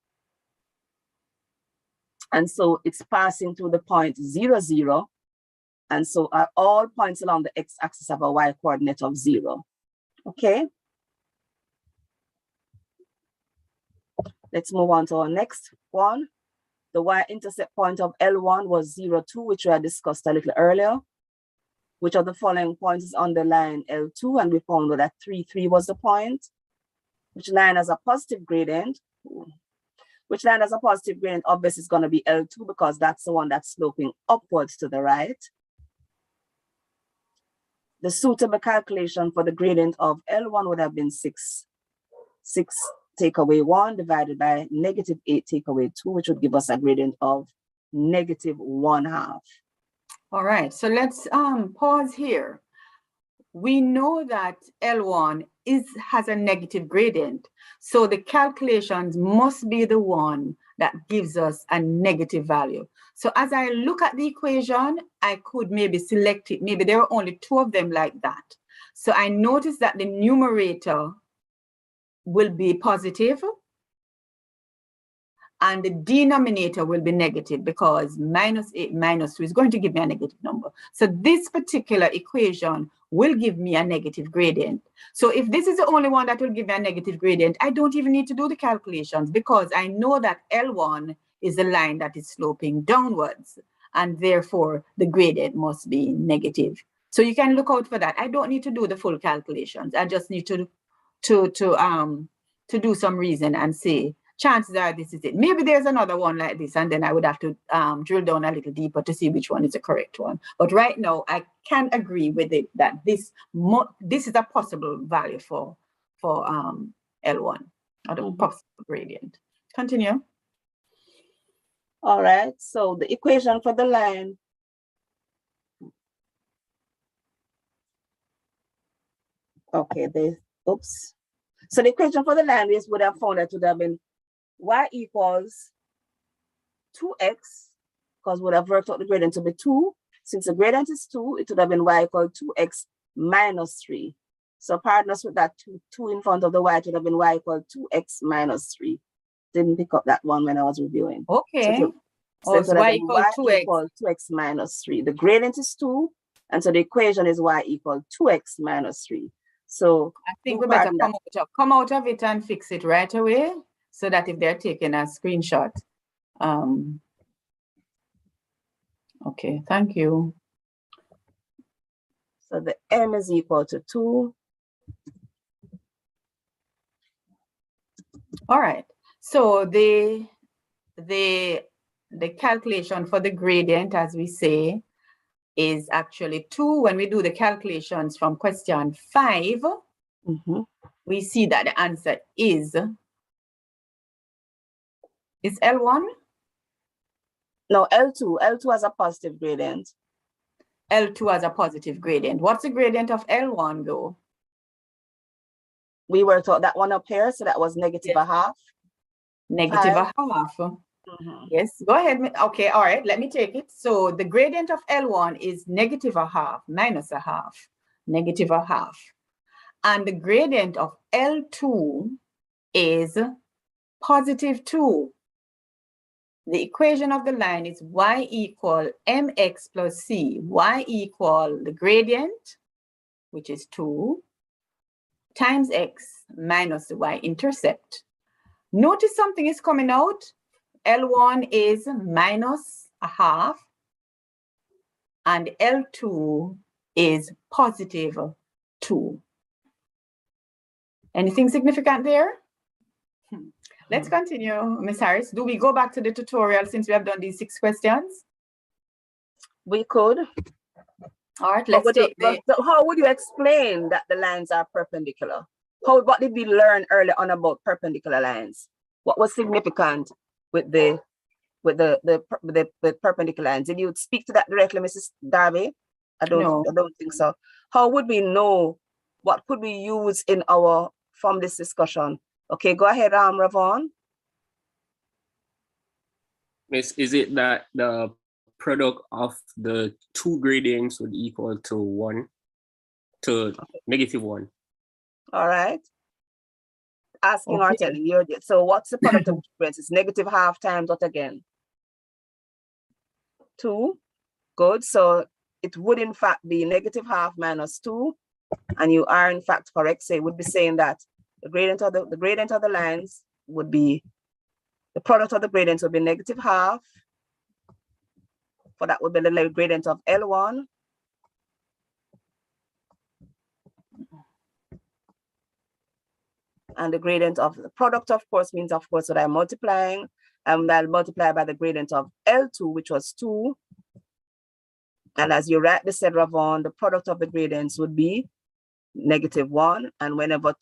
And so it's passing through the point 0, 0. And so all points along the x-axis have a y coordinate of 0. Okay. Let's move on to our next one. The y-intercept point of L1 was 0, 2, which we had discussed a little earlier. Which of the following points is on the line L2? And we found that 3, 3 was the point. Which line has a positive gradient? Which line has a positive gradient? Obviously, it's going to be L2, because that's the one that's sloping upwards to the right. The suitable calculation for the gradient of L1 would have been 6 take away 1 divided by -8 take away 2, which would give us a gradient of -1/2. All right, so let's pause here. We know that L1 has a negative gradient, so the calculations must be the one that gives us a negative value. So as I look at the equation, I could maybe select it. Maybe there are only 2 of them like that. So I notice that the numerator will be positive and the denominator will be negative, because -8 minus 2 is going to give me a negative number. So this particular equation will give me a negative gradient. So if this is the only one that will give me a negative gradient, I don't even need to do the calculations, because I know that L1 is a line that is sloping downwards, and therefore the gradient must be negative. So you can look out for that. I don't need to do the full calculations. I just need to do some reason and say, chances are this is it. Maybe there's another one like this, and then I would have to drill down a little deeper to see which one is the correct one. But right now, I can agree with it that this is a possible value for L1, or the possible gradient. Continue. All right, so the equation for the line oops. So the equation for the line we would have found that would have been y equals 2x, because we would have worked out the gradient to be 2. Since the gradient is 2, it would have been y equal 2x minus 3. So pardon us with that 2 in front of the y, it would have been y equal 2x minus 3. Didn't pick up that one when I was reviewing. Okay. So it would have y been equal 2x. equal 2x minus 3. The gradient is 2, and so the equation is y equal 2x minus 3. So I think we better come out of it and fix it right away, so that if they're taking a screenshot. Okay, thank you. So the m is equal to 2. All right. So the calculation for the gradient, as we say, is actually 2. When we do the calculations from question 5, we see that the answer is L1? No, L2. L2 has a positive gradient. L2 has a positive gradient. What's the gradient of L1 though? We worked out that one up here, so that was -1/2. -1/2. Yes, go ahead. Okay, all right, let me take it. So the gradient of L1 is -1/2, -1/2, -1/2. And the gradient of L2 is +2. The equation of the line is y equal mx plus c. Y equal the gradient, which is 2, times x minus the y-intercept. Notice something is coming out. L1 is minus a half, and L2 is positive 2. Anything significant there? Let's continue, Ms. Harris. Do we go back to the tutorial since we have done these 6 questions? We could. All right, But let's take so how would you explain that the lines are perpendicular? What did we learn earlier on about perpendicular lines? What was significant with the perpendicular lines? Did you speak to that directly, Mrs. Darby? I don't think so. How would we know? What could we use in our from this discussion? Okay, go ahead, Ravon. Miss, is it that the product of the 2 gradients would equal to 1 to -1? All right. Asking or Okay. telling you. So what's the product of gradients? It's -1/2 times what again? 2. Good. So it would in fact be -1/2 minus 2. And you are in fact correct. So it would be saying that the gradient of the lines would be, the product of the gradients would be -1/2. For that would be the gradient of L1. And the gradient of the product, of course, means, of course, that I'm multiplying, and I'll multiply by the gradient of L2, which was 2. And as you rightly said, Ravon, the product of the gradients would be -1. And whenever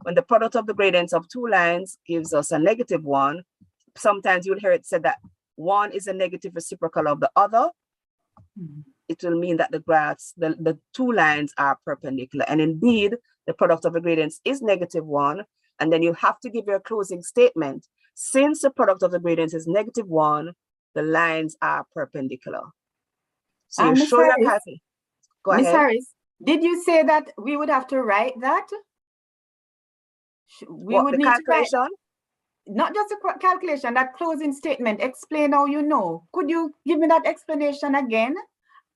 when the product of the gradients of 2 lines gives us a -1, sometimes you'll hear it said that one is a negative reciprocal of the other. It will mean that the graphs, the 2 lines are perpendicular. And indeed, the product of the gradients is -1. And then you have to give your closing statement. Since the product of the gradients is -1, the lines are perpendicular. So you show your happy. Go ahead. Ms. Harris, did you say that we would have to write that? We would need calculation? to write, not just a calculation, that closing statement. Explain how you know. Could you give me that explanation again?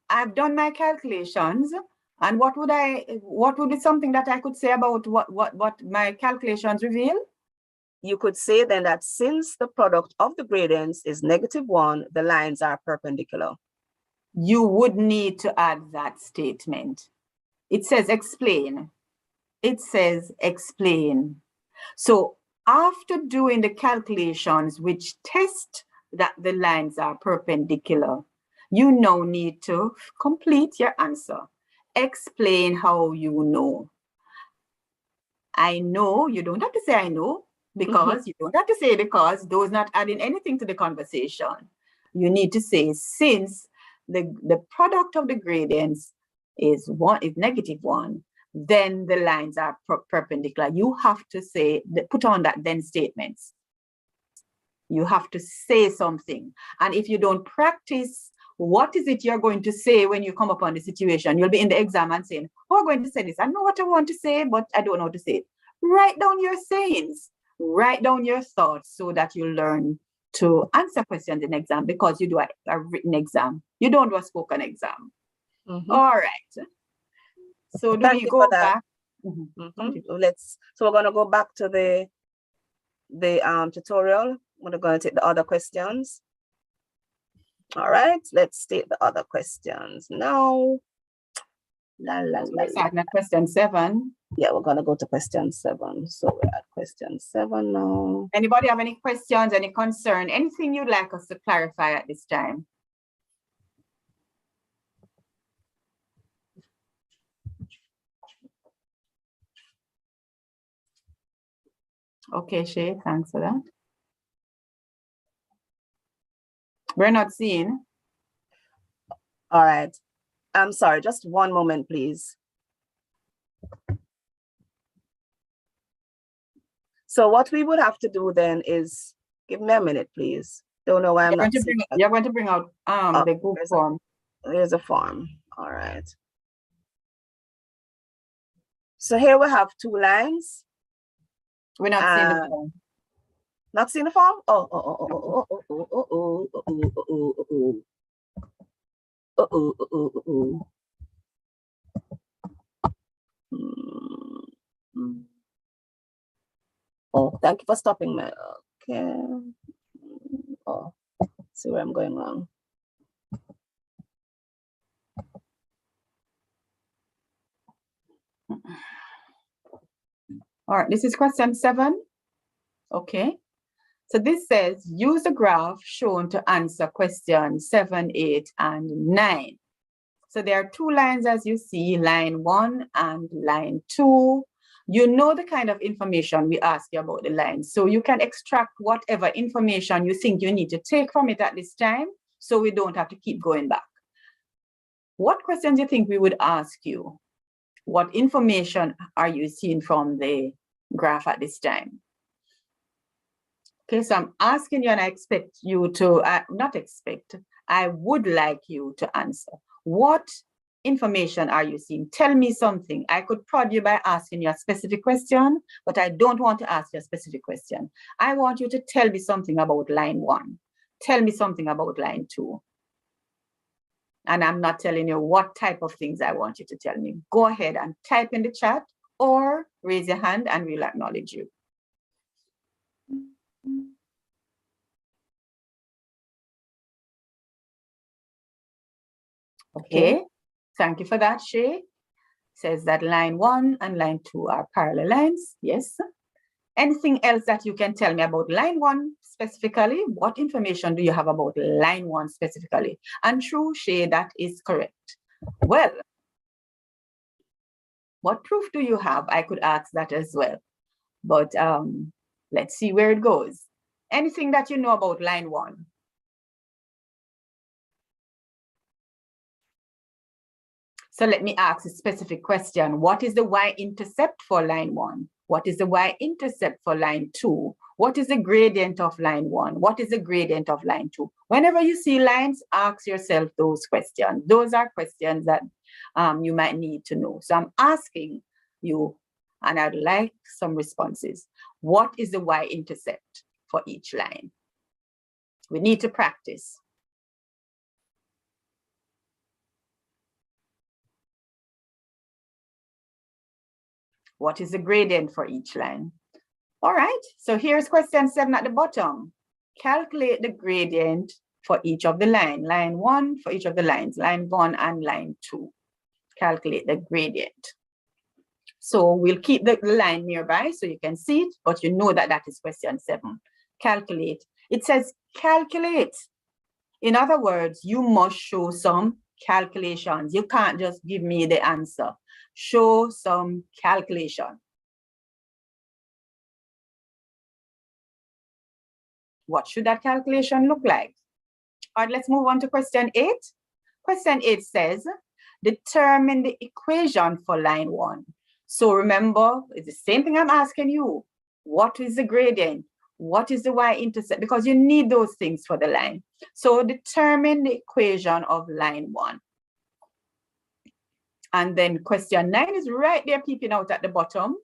I've done my calculations, and what would be something that I could say about what my calculations reveal? You could say then that since the product of the gradients is -1, the lines are perpendicular. You would need to add that statement. It says explain. It says explain. So after doing the calculations which test that the lines are perpendicular, you now need to complete your answer. Explain how you know. I know, you don't have to say I know, because you don't have to say because, those not adding anything to the conversation. You need to say since the product of the gradients is -1, then the lines are perpendicular. You have to say, put on that then statements. You have to say something. And if you don't practice, what is it you're going to say when you come upon the situation? You'll be in the exam and saying, oh, I'm going to say this. I know what I want to say, but I don't know how to say it. Write down your sayings. Write down your thoughts so that you learn to answer questions in exam, because you do a written exam. You don't do a spoken exam. All right. So do we go back? So we're going to go back to the tutorial. We're going to take the other questions. All right, let's take the other questions now. Starting at question 7. Yeah, we're going to go to question 7. So we're at question 7 now. Anybody have any questions, any concern, anything you'd like us to clarify at this time? Okay, Shay, thanks for that. We're not seeing. All right. I'm sorry, just one moment, please. So what we would have to do then is, give me a minute, please. Don't know why I'm not seeing. You're going to bring out the Google form. There's a form. All right. So here we have 2 lines. We're not seeing the form. Not seeing the form? Oh, thank you for stopping me. Okay. See where I'm going wrong. All right, this is question 7. Okay. So this says, use the graph shown to answer question 7, 8, and 9. So there are 2 lines as you see, line 1 and line 2. You know the kind of information we ask you about the lines. So you can extract whatever information you think you need to take from it at this time, so we don't have to keep going back. What questions do you think we would ask you? What information are you seeing from the graph at this time? Okay, so I'm asking you, and I expect you to, not expect, I would like you to answer. What information are you seeing? Tell me something. I could prod you by asking you a specific question, but I don't want to ask you a specific question. I want you to tell me something about line 1. Tell me something about line 2. And I'm not telling you what type of things I want you to tell me. Go ahead and type in the chat or raise your hand and we'll acknowledge you. Okay, thank you for that, Shay. Says that line 1 and line 2 are parallel lines. Yes. Anything else that you can tell me about line 1 specifically? What information do you have about line 1 specifically? And true, Shay, that is correct. Well, what proof do you have? I could ask that as well. But let's see where it goes. Anything that you know about line 1? So let me ask a specific question. What is the y-intercept for line 1? What is the y-intercept for line 2? What is the gradient of line 1? What is the gradient of line 2? Whenever you see lines, ask yourself those questions. Those are questions that you might need to know. So I'm asking you, and I'd like some responses. What is the y-intercept for each line? We need to practice. What is the gradient for each line? All right, so here's question 7 at the bottom. Calculate the gradient for each of the line. Line 1 for each of the lines, line 1 and line 2. Calculate the gradient. So we'll keep the line nearby so you can see it, but you know that that is question 7. Calculate. It says calculate. In other words, you must show some calculations. You can't just give me the answer. Show some calculation. What should that calculation look like? All right, let's move on to question 8. Question 8 says, determine the equation for line 1. So remember, it's the same thing I'm asking you. What is the gradient? What is the y-intercept? Because you need those things for the line. So determine the equation of line 1. And then question 9 is right there peeping out at the bottom.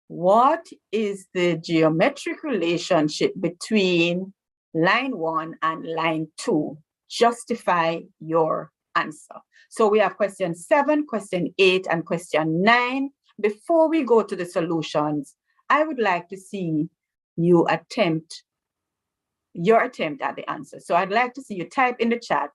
What is the geometric relationship between line 1 and line 2? Justify your answer. So we have question 7, question 8, and question 9. Before we go to the solutions, I would like to see you attempt your attempt at the answer. So I'd like to see you type in the chat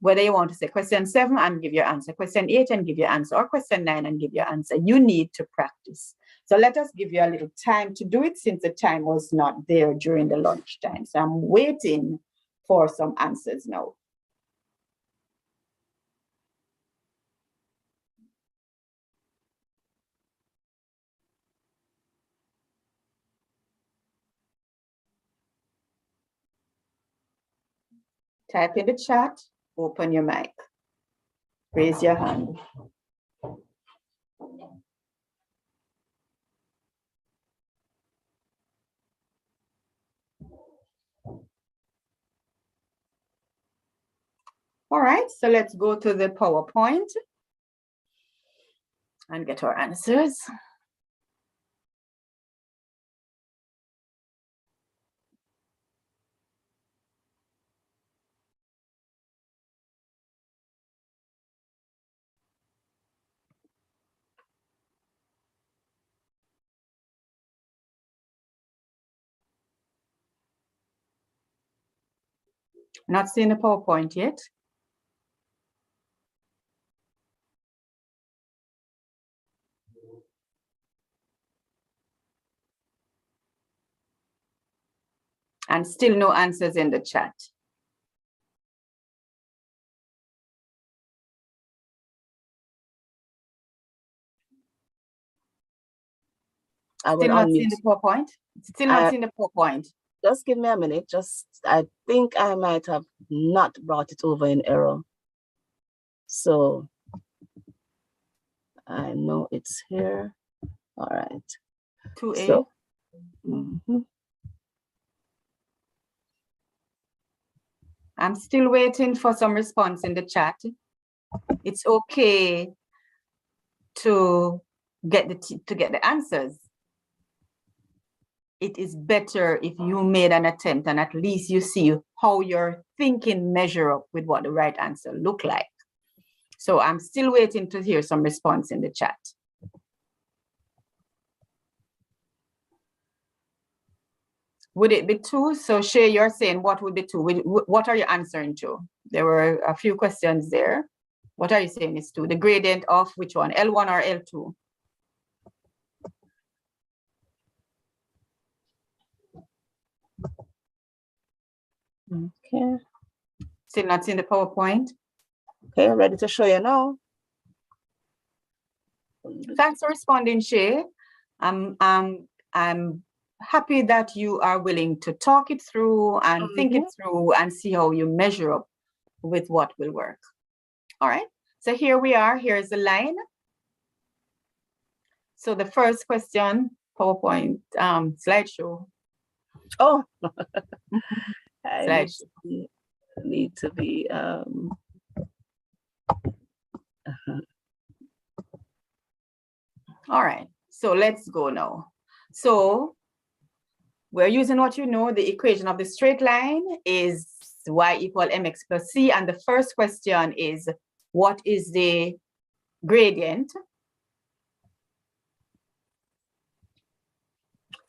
whether you want to say question 7 and give your answer, question 8 and give your answer, or question 9 and give your answer. You need to practice. So let us give you a little time to do it since the time was not there during the lunch time. So I'm waiting for some answers now. Type in the chat, open your mic, raise your hand. All right, so let's go to the PowerPoint and get our answers. Not seeing the PowerPoint yet. And still no answers in the chat. I will Still not seeing unmute. the PowerPoint? Still not seeing the PowerPoint. Just give me a minute. I think I might have not brought it over in error. So I know it's here. All right. 2A. So, mhm. I'm still waiting for some response in the chat. It's okay to get the answers. It is better if you made an attempt and at least you see how your thinking measure up with what the right answer look like. So I'm still waiting to hear some response in the chat. Would it be 2? So Shay, you're saying what would be 2? What are you answering to? There were a few questions there. What are you saying is 2? The gradient of which one? L1 or L2? Okay. Still not seeing the PowerPoint? Okay, ready to show you now. Thanks for responding, Shay. I'm happy that you are willing to talk it through and think it through and see how you measure up with what will work. All right, so here we are. Here's the line. So the first question, PowerPoint slideshow. Oh, I Slideshow. need to be All right, so let's go now. So we're using what you know, the equation of the straight line is y equal mx plus c. And the first question is, what is the gradient?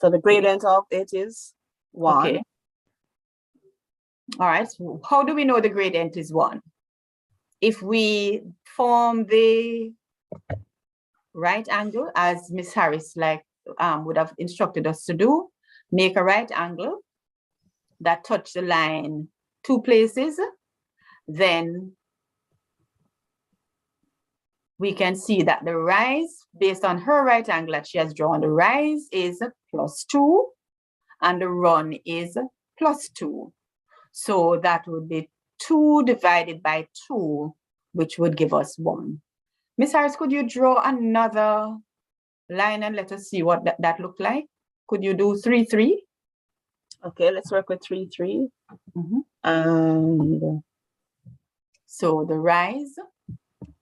So the gradient of it is 1. Okay. All right, so how do we know the gradient is 1? If we form the right angle, as Ms. Harris would have instructed us to do, make a right angle that touch the line 2 places, then we can see that the rise, based on her right angle that she has drawn, the rise is +2 and the run is +2. So that would be 2 divided by 2, which would give us 1. Ms. Harris, could you draw another line and let us see what that looked like? Could you do 3, 3? Okay, let's work with 3, 3. Mm-hmm. And so the rise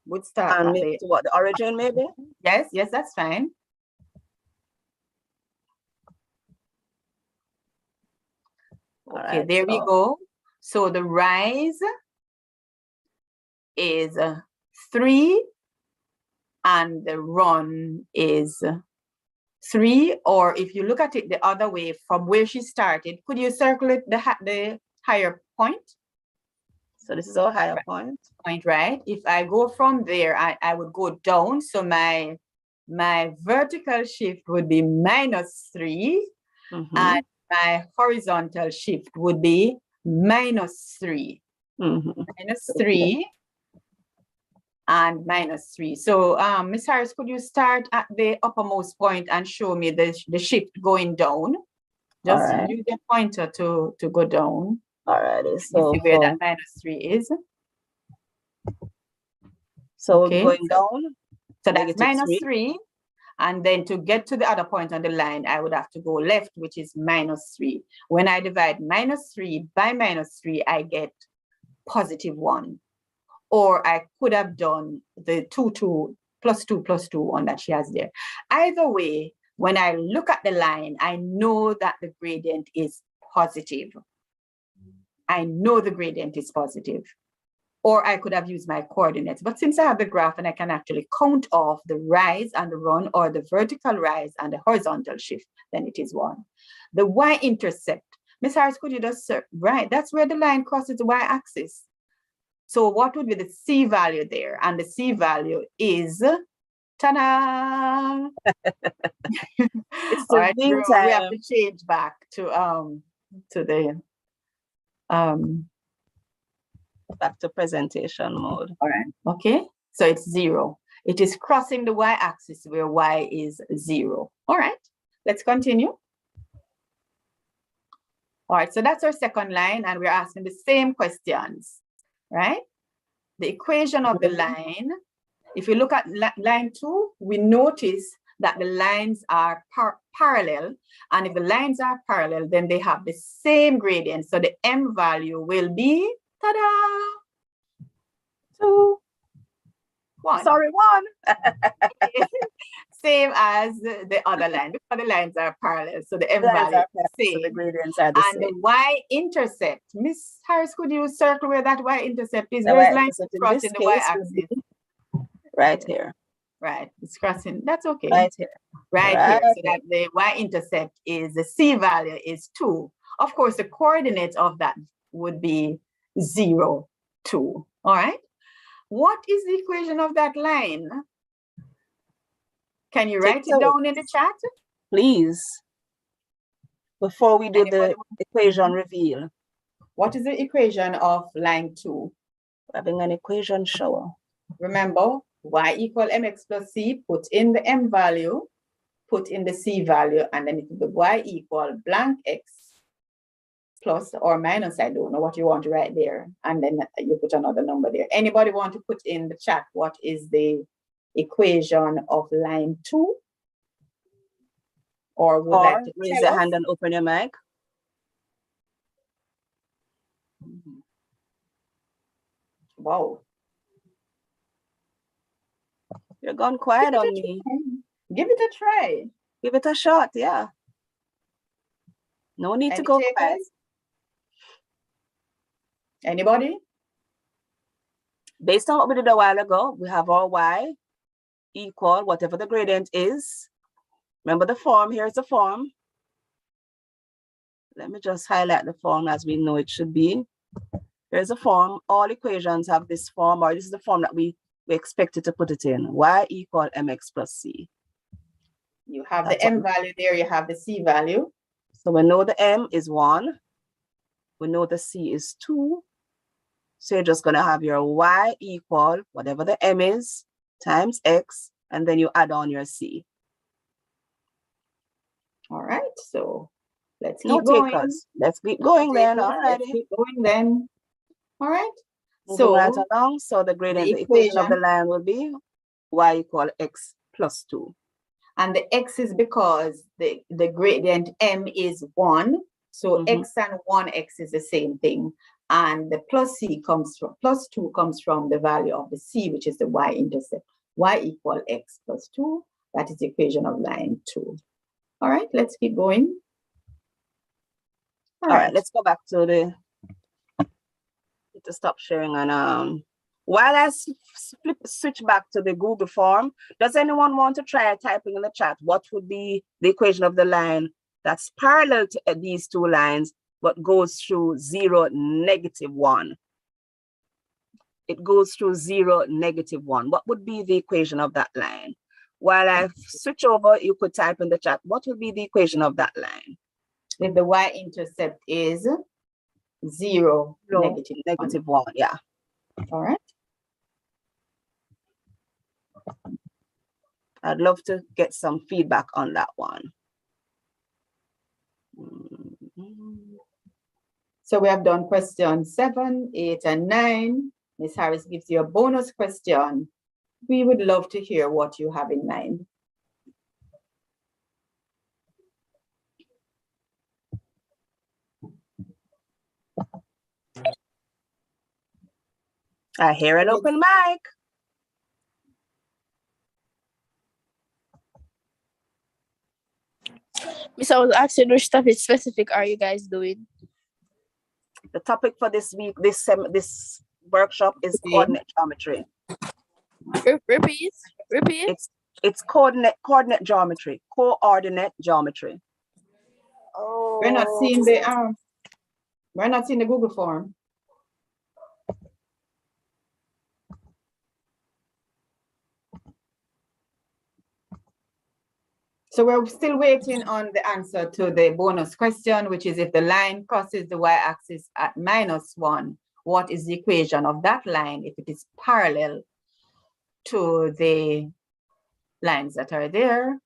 would start at the origin maybe? Yes, that's fine. Okay, right, there we go. So the rise is 3 and the run is 3, or if you look at it the other way from where she started, could you circle the higher point? So this is our higher point, right? If I go from there, I would go down. So my vertical shift would be -3, and my horizontal shift would be -3. -3 and -3. So Ms. Harris, could you start at the uppermost point and show me the shift going down? Just use your pointer to go down. All right, so see where that -3 is. So okay, going down. So that's -3. And then to get to the other point on the line, I would have to go left, which is -3. When I divide -3 by -3, I get +1. Or I could have done the 2 + 2 one that she has there. Either way, when I look at the line, I know that the gradient is positive. I know the gradient is positive. Or I could have used my coordinates. But since I have the graph and I can actually count off the rise and the run, or the vertical rise and the horizontal shift, then it is 1. The y-intercept, Miss Harris, could you just right? That's where the line crosses the y-axis. So what would be the C value there? And the C value is, ta-da! It's All right, reveal we have time. to change back to the Back to presentation mode. all right, okay. So it's 0. It is crossing the y-axis where y is 0. All right, let's continue. All right, so that's our second line, and we're asking the same questions, right? The equation of the line, if you look at line 2, we notice that the lines are parallel, and if the lines are parallel, then they have the same gradient. So the m value will be, ta-da, 2, 1. Sorry, 1. Same as the other line, because the lines are parallel. So the m Lines value are is the so the same. gradients are the And the same. y-intercept, Miss Harris, could you circle where that y-intercept is? The Where's line y-intercept in crossing this the case would y-axis? Right here. Right, it's crossing. That's okay. Right here. Right Right here. So here. that the y-intercept is, the C value is 2. Of course, the coordinate of that would be 0, 2. All right. What is the equation of that line? Can you write it down in the chat? Please. Before we do Anybody the equation reveal, What is the equation of line 2? having an equation shower. Remember, y equal mx plus c, put in the m value, put in the c value, and then it will be y equal blank x plus or minus, I don't know what you want to write there, and then you put another number there. Anybody want to put in the chat what is the equation of line 2? Or would like to raise tell your us? hand and open your mic. Wow. You're gone quiet on me. Give it a try. Give it a shot, yeah. No need to Any go takers? quiet. Anybody? Based on what we did a while ago, we have our y equal whatever the gradient is. Remember the form, here's the form. Let me just highlight the form as we know it should be. Here's a form. All equations have this form, or this is the form that we expected to put it in. Y equal mx plus c. You have That's the m value there, you have the c value. So we know the m is 1. We know the c is 2. So you're just going to have your y equal whatever the m is times x, and then you add on your c. All right, so let's No keep going. takers. Let's keep going then. All Let's righty. keep going then. All right. Moving So right along. So the gradient, the equation of the line will be y equal x plus 2. and the x is because the gradient m is 1. So x and 1x is the same thing. And the plus 2 comes from the value of the c, which is the y-intercept. Y equal x plus 2. That is the equation of line 2. All right, let's keep going. All right, let's go back to the, to stop sharing. And while I switch back to the Google form, does anyone want to try typing in the chat what would be the equation of the line that's parallel to these two lines, but goes through 0, -1? It goes through 0, -1. What would be the equation of that line? While I switch over, you could type in the chat, what would be the equation of that line? If the y-intercept is 0, -1, yeah. All right. I'd love to get some feedback on that one. So we have done questions 7, 8, and 9. Ms. Harris gives you a bonus question. We would love to hear what you have in mind. I hear an open mic. Miss, I was asking which topic specific are you guys doing? The topic for this week, this workshop is coordinate geometry. Repeat. It's coordinate geometry. Coordinate geometry. Oh, We're not seeing the We're not seeing the Google form. So we're still waiting on the answer to the bonus question, which is if the line crosses the y-axis at -1, what is the equation of that line if it is parallel to the lines that are there?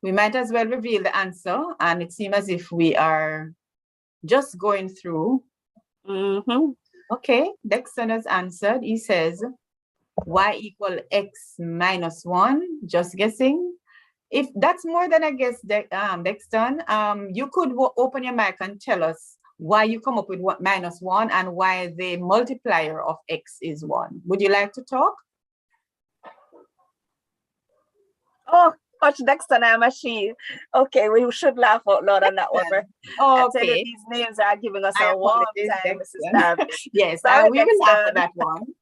We might as well reveal the answer, and it seems as if we are just going through. Okay, Dexter has answered. He says y equal x minus 1, just guessing. If that's more than a guess, Dexter, you could open your mic and tell us why you come up with what -1 and why the multiplier of x is 1. Would you like to talk? Oh, Coach Dexter, I'm a she. Okay, we should laugh out loud on that one. I tell you, Okay. these names are giving us I a warm apologize, time, Dexter. Mrs. Darby. Yes, Sorry, we will laugh Dexter. at that one.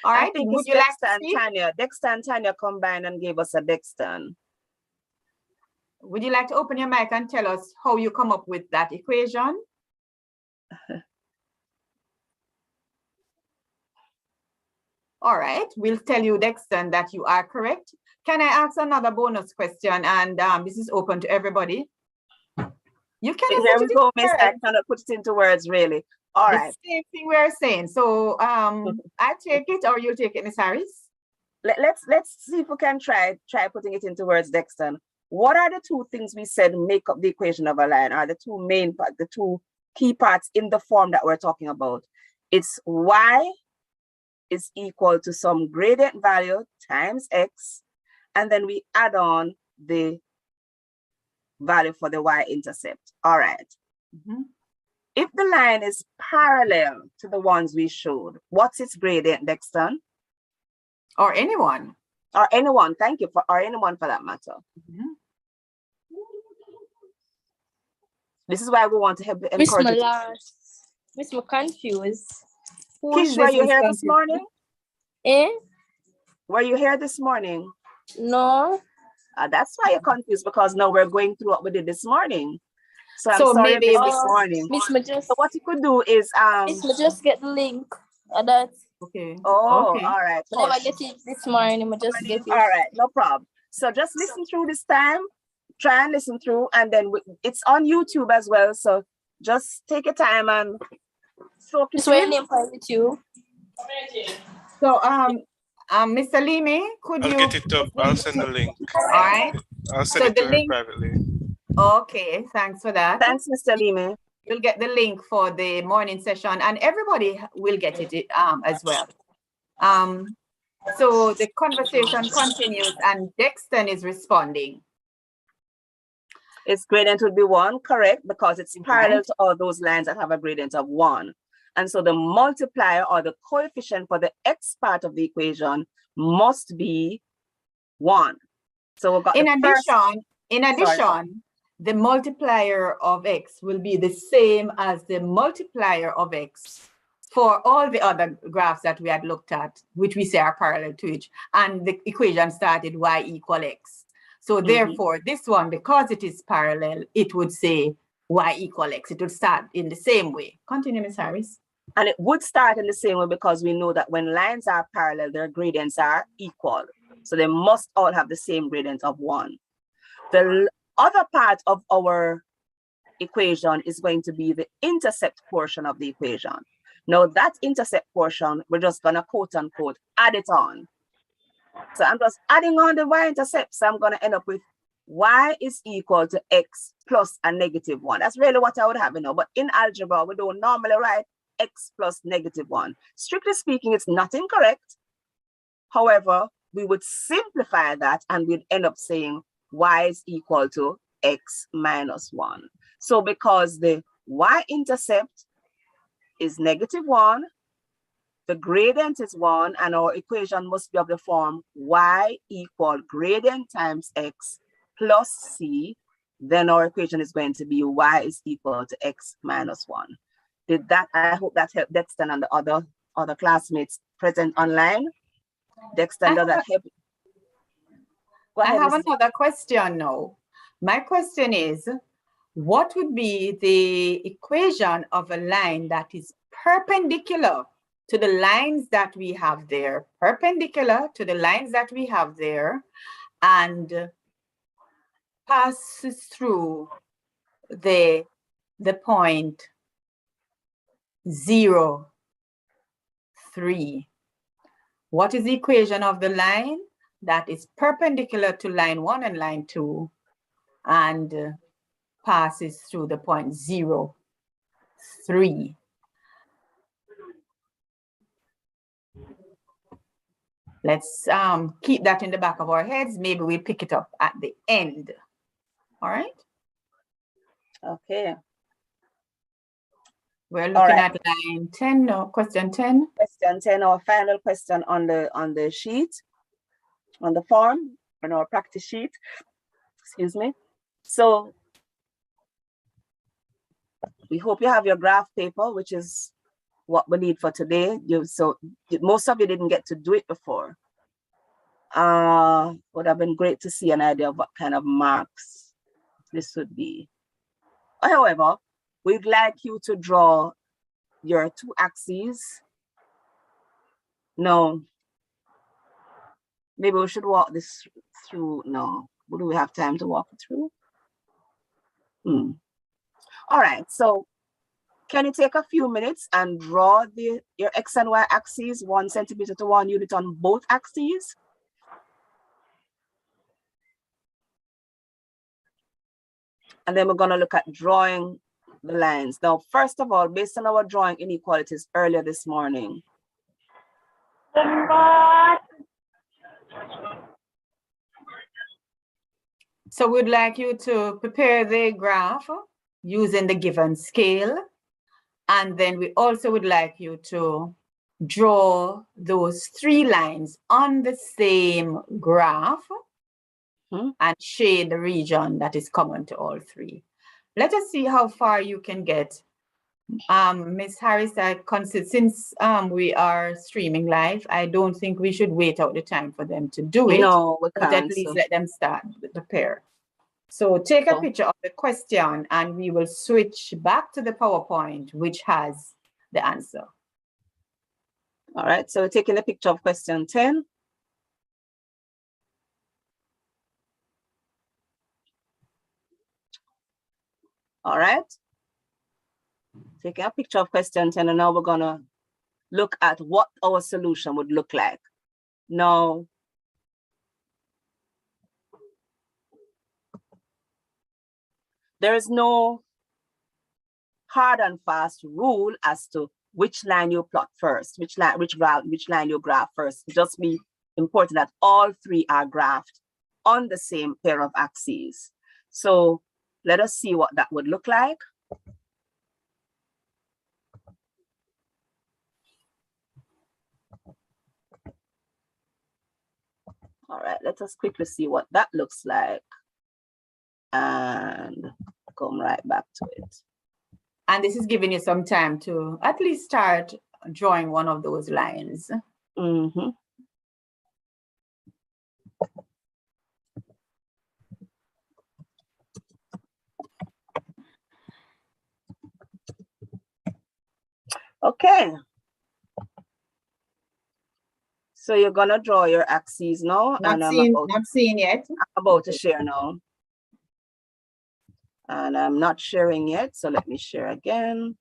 All right, I think would it's you like Dexter to and speak? Tanya. Dexter and Tanya combined and gave us a Dexter. Would you like to open your mic and tell us how you come up with that equation? All right, we'll tell you, Dexter, that you are correct. Can I ask another bonus question? And this is open to everybody. You can. Here we go, Miss. I cannot put it into words, really. All right. Same thing we're saying. So I take it, or you take it, Miss Harris? Let's see if we can try putting it into words, Dexter. What are the two things we said make up the equation of a line? Are the two main parts, the two key parts in the form that we're talking about? It's y is equal to some gradient value times x, and then we add on the value for the y-intercept. All right. If the line is parallel to the ones we showed, what's its gradient, Dexter? Or anyone. Or anyone, thank you, or anyone for that matter. This is why we want to help encourage you. Miss, I'm confused. Kish, were you here this morning? Eh? Were you here this morning? No. That's why you're confused, because now we're going through what we did this morning. So I'm So sorry maybe this morning. Miss, So what you could do is Miss, just get the link. That's okay. Oh, Okay. all right. I get it this morning. I just get it. All right, no problem. So just listen through this time. Try and listen through, and then it's on YouTube as well. So just take your time and soak it in. Name for YouTube. So Mr. Limi, could I'll you get it up. I'll send the link. All right. I'll send it to her privately. Okay, thanks for that. Thanks, Mr. Limi. You'll get the link for the morning session, and everybody will get it as well. So the conversation continues, and Dexter is responding. Its gradient would be 1, correct, because it's parallel to all those lines that have a gradient of 1. And so the multiplier or the coefficient for the x part of the equation must be 1. So we've got in addition, the multiplier of x will be the same as the multiplier of x for all the other graphs that we had looked at, which we say are parallel to each, and the equation started y equal x. So therefore, this one, because it is parallel, it would say y equal x. It would start in the same way. Continue, Ms. Harris. And it would start in the same way because we know that when lines are parallel, their gradients are equal. So they must all have the same gradient of 1. The other part of our equation is going to be the intercept portion of the equation. Now that intercept portion, we're just gonna quote unquote add it on. So I'm just adding on the y-intercept. So I'm gonna end up with y is equal to x plus a -1. That's really what I would have, but in algebra, we don't normally write x plus -1. Strictly speaking, it's not incorrect. However, we would simplify that and we'd end up saying y is equal to x minus 1. So because the y-intercept is -1, the gradient is 1, and our equation must be of the form y equal gradient times x plus c, then our equation is going to be y is equal to x minus 1. Did that? I hope that helped Dexter and the other classmates present online. Dexter, does that help? I have another question now. My question is, what would be the equation of a line that is perpendicular to the lines that we have there, perpendicular to the lines that we have there, and passes through the point 0, 3. What is the equation of the line that is perpendicular to line 1 and line 2 and passes through the point 0, 3? Let's keep that in the back of our heads. Maybe we'll pick it up at the end. All right? Okay. We're looking at line 10, no, question 10. Question 10, our final question on the sheet, on the form, on our practice sheet. Excuse me. So we hope you have your graph paper, which is what we need for today. So most of you didn't get to do it before. Would have been great to see an idea of what kind of marks this would be. However, we'd like you to draw your 2 axes. No, maybe we should walk this through. No, do we have time to walk it through? All right, so can you take a few minutes and draw your X and Y axes 1 centimeter to 1 unit on both axes? And then we're going to look at drawing the lines. Now, first of all, based on our drawing inequalities earlier this morning. So we'd like you to prepare the graph using the given scale. And then we also would like you to draw those 3 lines on the same graph and shade the region that is common to all 3. Let us see how far you can get. Ms. Harris, I consider, since we are streaming live, I don't think we should wait out the time for them to do it. No, we can't. But at least let them start with the pair. So take a picture of the question and we will switch back to the PowerPoint, which has the answer. All right, so we're taking a picture of question 10. All right. Taking a picture of question 10, and now we're gonna look at what our solution would look like. Now, there is no hard and fast rule as to which line you plot first, which line you graph first. It just be important that all 3 are graphed on the same pair of axes. So let us see what that would look like. All right, let us quickly see what that looks like and come right back to it. And this is giving you some time to at least start drawing one of those lines. Okay. So you're gonna draw your axes now. Not seeing yet. I'm about to share now. And I'm not sharing yet, so let me share again.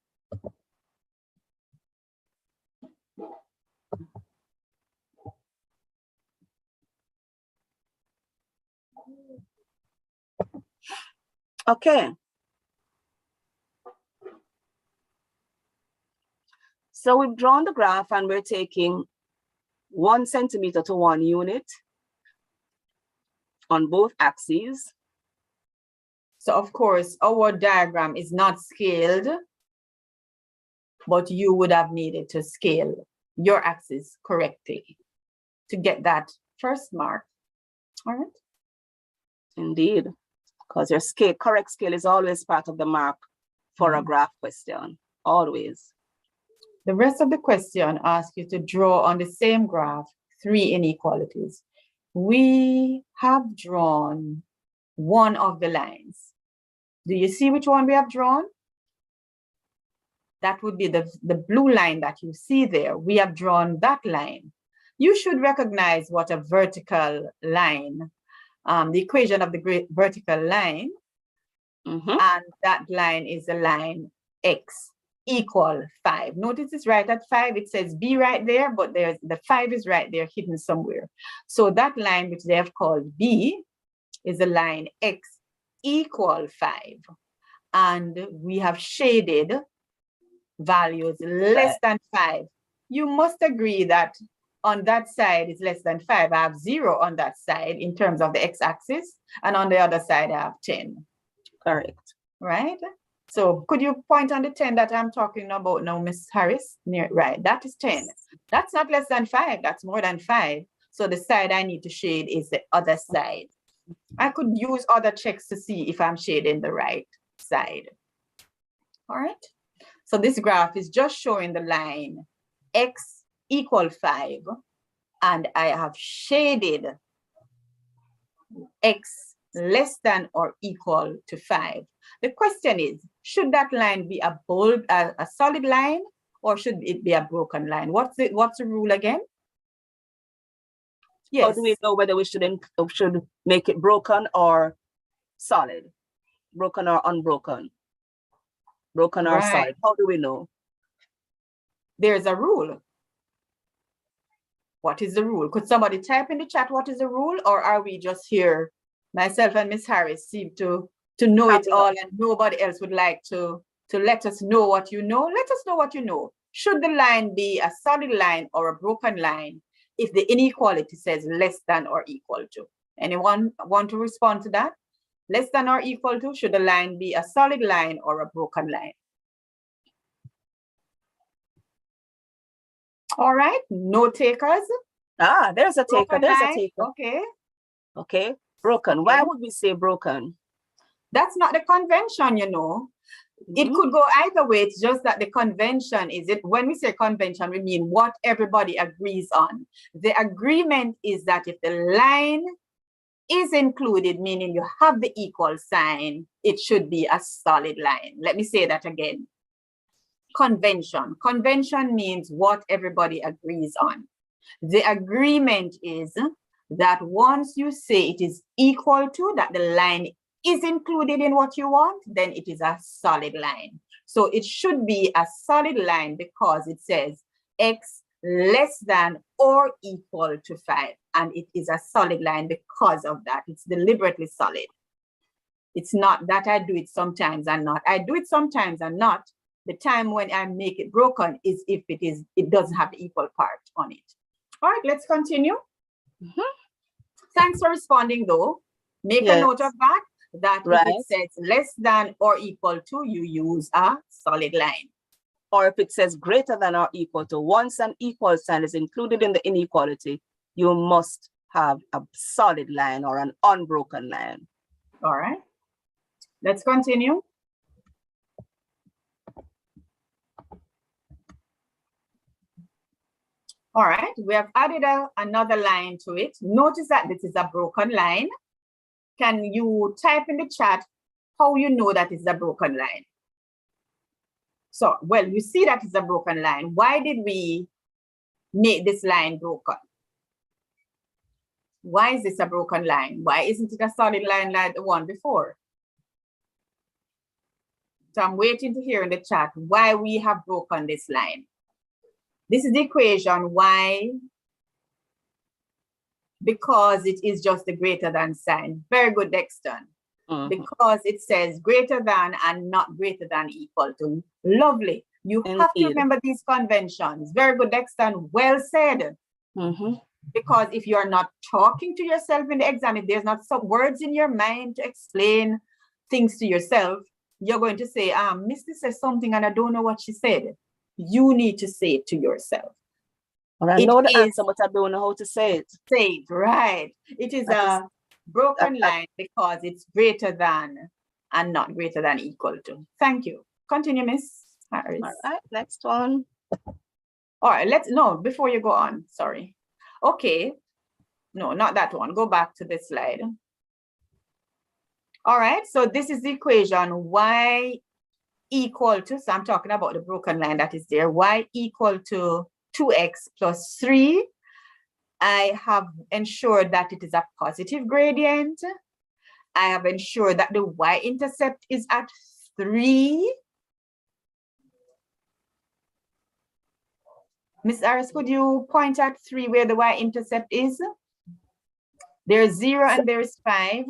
Okay. So we've drawn the graph and we're taking 1 centimeter to 1 unit on both axes. So of course, our diagram is not scaled, but you would have needed to scale your axis correctly to get that first mark. All right. Indeed, because your correct scale is always part of the mark for a graph question, always. The rest of the question asks you to draw on the same graph 3 inequalities. We have drawn one of the lines. Do you see which one we have drawn? That would be the blue line that you see there. We have drawn that line. You should recognize what a vertical line, the equation of the vertical line, and that line is the line x equal 5. Notice it's right at 5. It says b right there, but there's the 5 is right there hidden somewhere. So that line, which they have called b, is the line x equal 5. And we have shaded values less than 5. You must agree that on that side is less than 5. I have 0 on that side in terms of the x-axis, and on the other side I have 10. Correct. Right? So could you point on the 10 that I'm talking about now, Ms. Harris? Right, that is 10. That's not less than 5, that's more than 5. So the side I need to shade is the other side. I could use other checks to see if I'm shading the right side. All right. So this graph is just showing the line x equal 5, and I have shaded x less than or equal to 5. The question is, should that line be a solid line, or should it be a broken line? What's the rule again? Yes. How do we know whether we should make it broken or solid? Broken or unbroken? Broken or solid? How do we know? There's a rule. What is the rule? Could somebody type in the chat what is the rule, or are we just here? Myself and Miss Harris seem to know it all, and nobody else would like to let us know what you know. Let us know what you know. Should the line be a solid line or a broken line if the inequality says less than or equal to? Anyone want to respond to that? Less than or equal to, should the line be a solid line or a broken line? All right, no takers. Ah, there's a taker, Broken there's line. a taker. Okay. Okay, broken. Okay. Why would we say broken? That's not the convention, you know. It could go either way. It's just that the convention is it. When we say convention, we mean what everybody agrees on. The agreement is that if the line is included, meaning you have the equal sign, it should be a solid line. Let me say that again. Convention. Convention means what everybody agrees on. The agreement is that once you say it is equal to, that the line is included in what you want, then it is a solid line. So it should be a solid line because it says x less than or equal to 5. And it is a solid line because of that. It's deliberately solid. It's not that I do it sometimes and not. I do it sometimes and not. The time when I make it broken is if it doesn't have the equal part on it. All right, let's continue. Thanks for responding though. Make a note of that. That if it says less than or equal to, you use a solid line. Or if it says greater than or equal to, once an equal sign is included in the inequality, you must have a solid line or an unbroken line. All right, let's continue. All right, we have added another line to it. Notice that this is a broken line. Can you type in the chat how you know that it's a broken line? So, well, you see that it's a broken line. Why did we make this line broken? Why is this a broken line? Why isn't it a solid line like the one before? So I'm waiting to hear in the chat why we have broken this line. This is the equation y, because it is just the greater than sign. Very good, Dexter. Because it says greater than and not greater than equal to. Lovely. You have to remember these conventions. Very good, Dexter. Well said. Because if you're not talking to yourself in the exam, if there's not some words in your mind to explain things to yourself, you're going to say, Misty says something and I don't know what she said. You need to say it to yourself. Well, I know the answer, but I don't know how to say it. Say it, right. It is a broken line because it's greater than and not greater than equal to. Thank you. Continue, Miss Harris. All right, next one. All right, before you go on, sorry. Okay, no, not that one. Go back to this slide. All right, so this is the equation y equal to, so I'm talking about the broken line that is there, y equal to 2x plus 3. I have ensured that it is a positive gradient. I have ensured that the y-intercept is at 3. Ms. Harris, could you point at 3 where the y-intercept is? There's 0 and there's 5.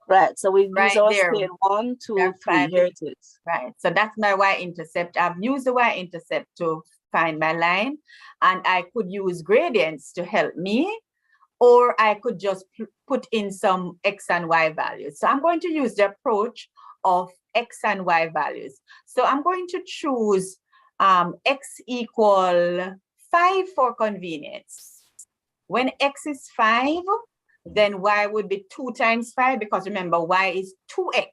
Right, so we Right use our there. scale 1, 2, There are 3. 5. Here it is. Right, so that's my y-intercept. I've used the y-intercept to find my line, and I could use gradients to help me, or I could just put in some x and y values. So I'm going to use the approach of x and y values. So I'm going to choose x equal 5 for convenience. When x is 5, then y would be 2 times 5, because remember, y is 2x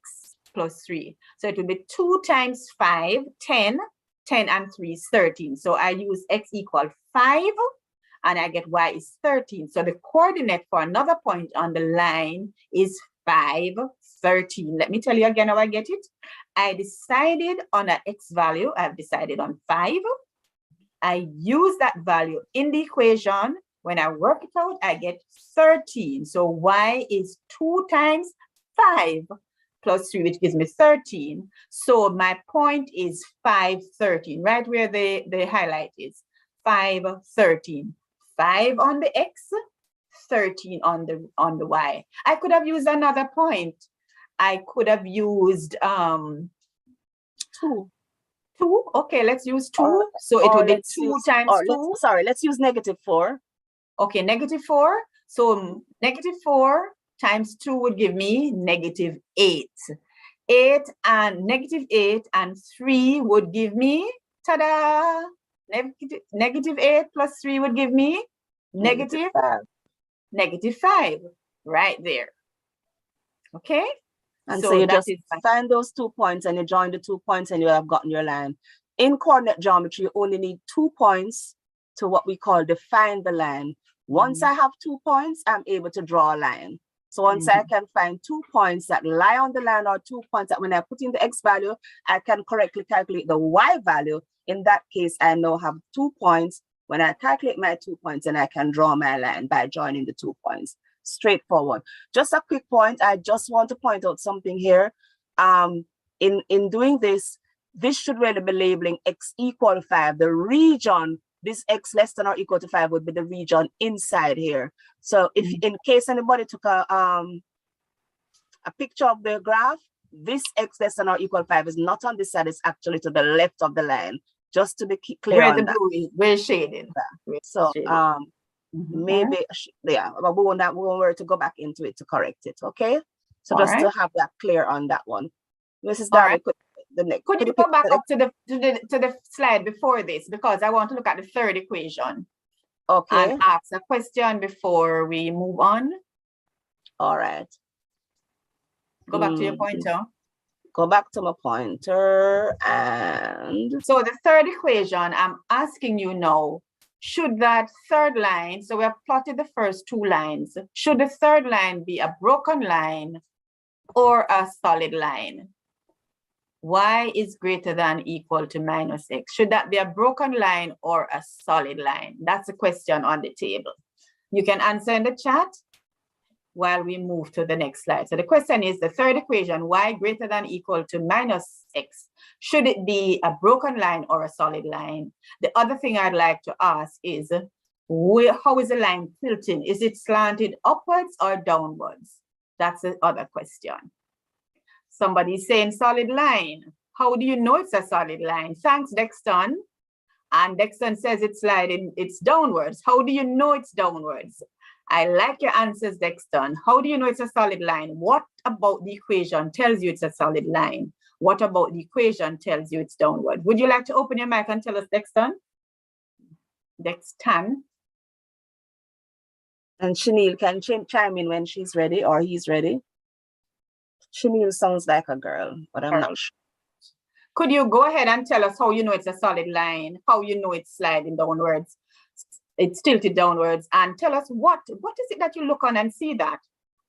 plus 3. So it will be 2 times 5, 10, 10 and 3 is 13. So I use x equal 5, and I get y is 13. So the coordinate for another point on the line is 5, 13. Let me tell you again how I get it. I decided on an x value. I've decided on 5. I use that value in the equation. When I work it out, I get 13. So y is 2 times 5 plus 3, which gives me 13. So my point is 5, 13, right where the highlight is. 5, 13. 5 on the x, 13 on the y. I could have used another point. I could have used 2. 2. Okay, let's use 2. So it will be 2 times 2. Let's use -4. Okay, -4. So -4 times 2 would give me -8. 8 and -8 and 3 would give me, ta-da! -8 plus 3 would give me -5, right there. Okay? And so you just find those 2 points and you join the 2 points and you have gotten your line. In coordinate geometry, you only need 2 points to what we call define the line. Once I have 2 points, I'm able to draw a line. So once I can find 2 points that lie on the line, or 2 points that when I put in the x value, I can correctly calculate the y value. In that case, I now have 2 points. When I calculate my 2 points, and I can draw my line by joining the 2 points. Straightforward. Just a quick point. I just want to point out something here. In doing this, this should really be labeling x equal 5. The region, this x less than or equal to 5 would be the region inside here. So if in case anybody took a picture of the graph, this x less than or equal 5 is not on this side, it's actually to the left of the line. Just to be clear where on the that. blue is, where shaded. So maybe yeah, but we want to go back into it to correct it. Okay, so just to have that clear on that one. Mrs. Darby, could you go back up to the slide before this, because I want to look at the third equation. Okay. And ask a question before we move on. All right. Go back to your pointer. Go back to my pointer, and so the third equation, I'm asking you now, should that third line, so we have plotted the first 2 lines, should the third line be a broken line or a solid line? Y is greater than equal to -x. Should that be a broken line or a solid line? That's a question on the table. You can answer in the chat while we move to the next slide. So the question is the third equation, y greater than equal to -x. Should it be a broken line or a solid line? The other thing I'd like to ask is, how is the line tilting? Is it slanted upwards or downwards? That's the other question. Somebody's saying solid line. How do you know it's a solid line? Thanks, Dexton. And Dexton says it's sliding, it's downwards. How do you know it's downwards? I like your answers, Dexton. How do you know it's a solid line? What about the equation tells you it's a solid line? What about the equation tells you it's downward? Would you like to open your mic and tell us, Dexton? Dexton. And Chenille can chime in when she's ready or he's ready. Chenille sounds like a girl, but I'm not sure. Could you go ahead and tell us how you know it's a solid line, how you know it's sliding downwards, it's tilted downwards, and tell us what is it that you look on and see that?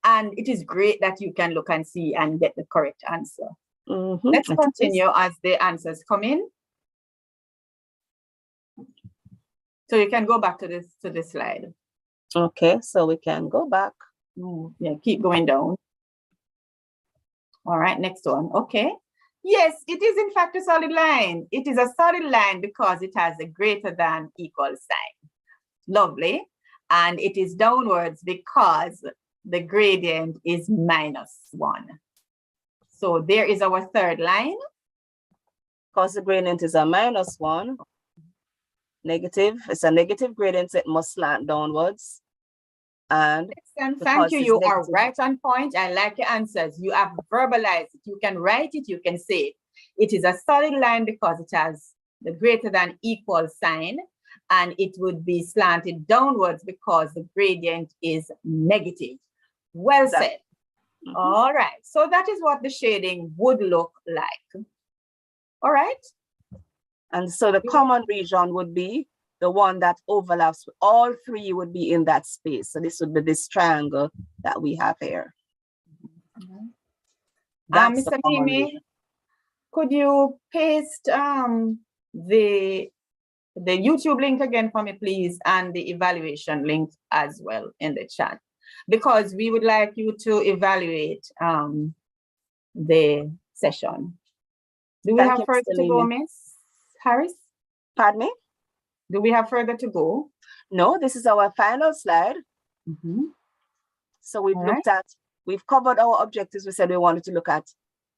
And it is great that you can look and see and get the correct answer. Mhm, Let's it is. continue as the answers come in. So you can go back to this slide. Okay, so we can go back. Yeah, keep going down. All right, next one. Okay. Yes, it is in fact a solid line. It is a solid line because it has a greater than equal sign. Lovely. And it is downwards because the gradient is -1. So there is our third line. Because the gradient is a -1. Negative. It's a negative gradient, so it must slant downwards. And Excellent. Thank because you. it's You are negative- right on point. I like your answers. You have verbalized it. You can write it. You can say it. It is a solid line because it has the greater than equal sign, and it would be slanted downwards because the gradient is negative. Well said. Mhm. All right. So that is what the shading would look like. All right. And so the common region would be the one that overlaps. All three would be in that space. So this would be this triangle that we have here. That's the Mr. common Mimi, region. could you paste the YouTube link again for me, please, and the evaluation link as well in the chat, because we would like you to evaluate the session. Do we Thank have you, further Mr. to go, Lehman. Miss Harris? Pardon me? Do we have further to go? No, this is our final slide. Mhm. So we've All looked at, we've covered our objectives. We said we wanted to look at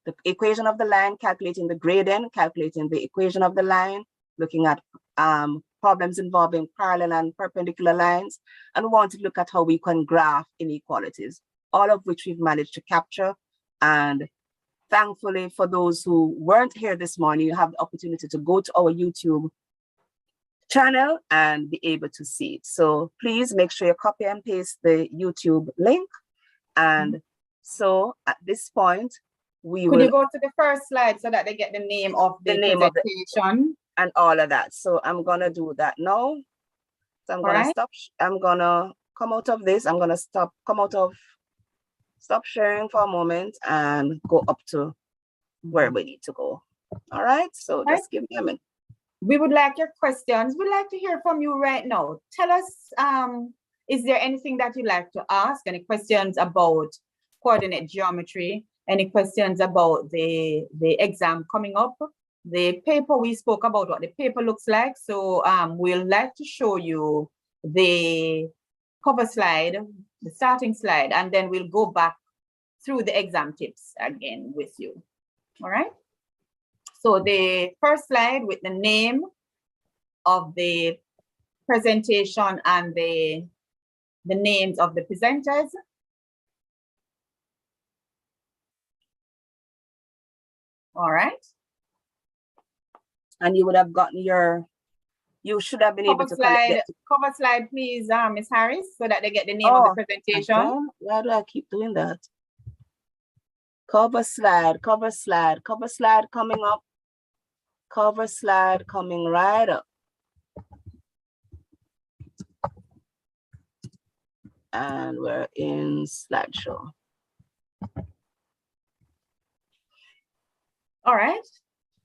the equation of the line, calculating the gradient, calculating the equation of the line, looking at problems involving parallel and perpendicular lines, and we want to look at how we can graph inequalities, all of which we've managed to capture. And thankfully, for those who weren't here this morning, you have the opportunity to go to our YouTube channel and be able to see it. So please make sure you copy and paste the YouTube link. And so at this point, we Could will you go to the first slide so that they get the name of the name of the presentation? and all of that. So I'm gonna do that now. So I'm gonna Alright. stop. I'm gonna come out of this. I'm gonna stop sharing for a moment and go up to where we need to go. All right. So Right. just give me a minute. We would like your questions. We'd like to hear from you right now. Tell us, is there anything that you'd like to ask? Any questions about coordinate geometry? Any questions about the exam coming up? The paper, we spoke about what the paper looks like. So we'll like to show you the cover slide, the starting slide, and then we'll go back through the exam tips again with you. All right. So the first slide with the name of the presentation and the names of the presenters. All right. And you would have gotten you should have been able to collect it. Cover slide, please, Ms. Harris, so that they get the name of the presentation. Again? Why do I keep doing that? Cover slide coming up. Cover slide coming right up. And we're in slideshow. All right.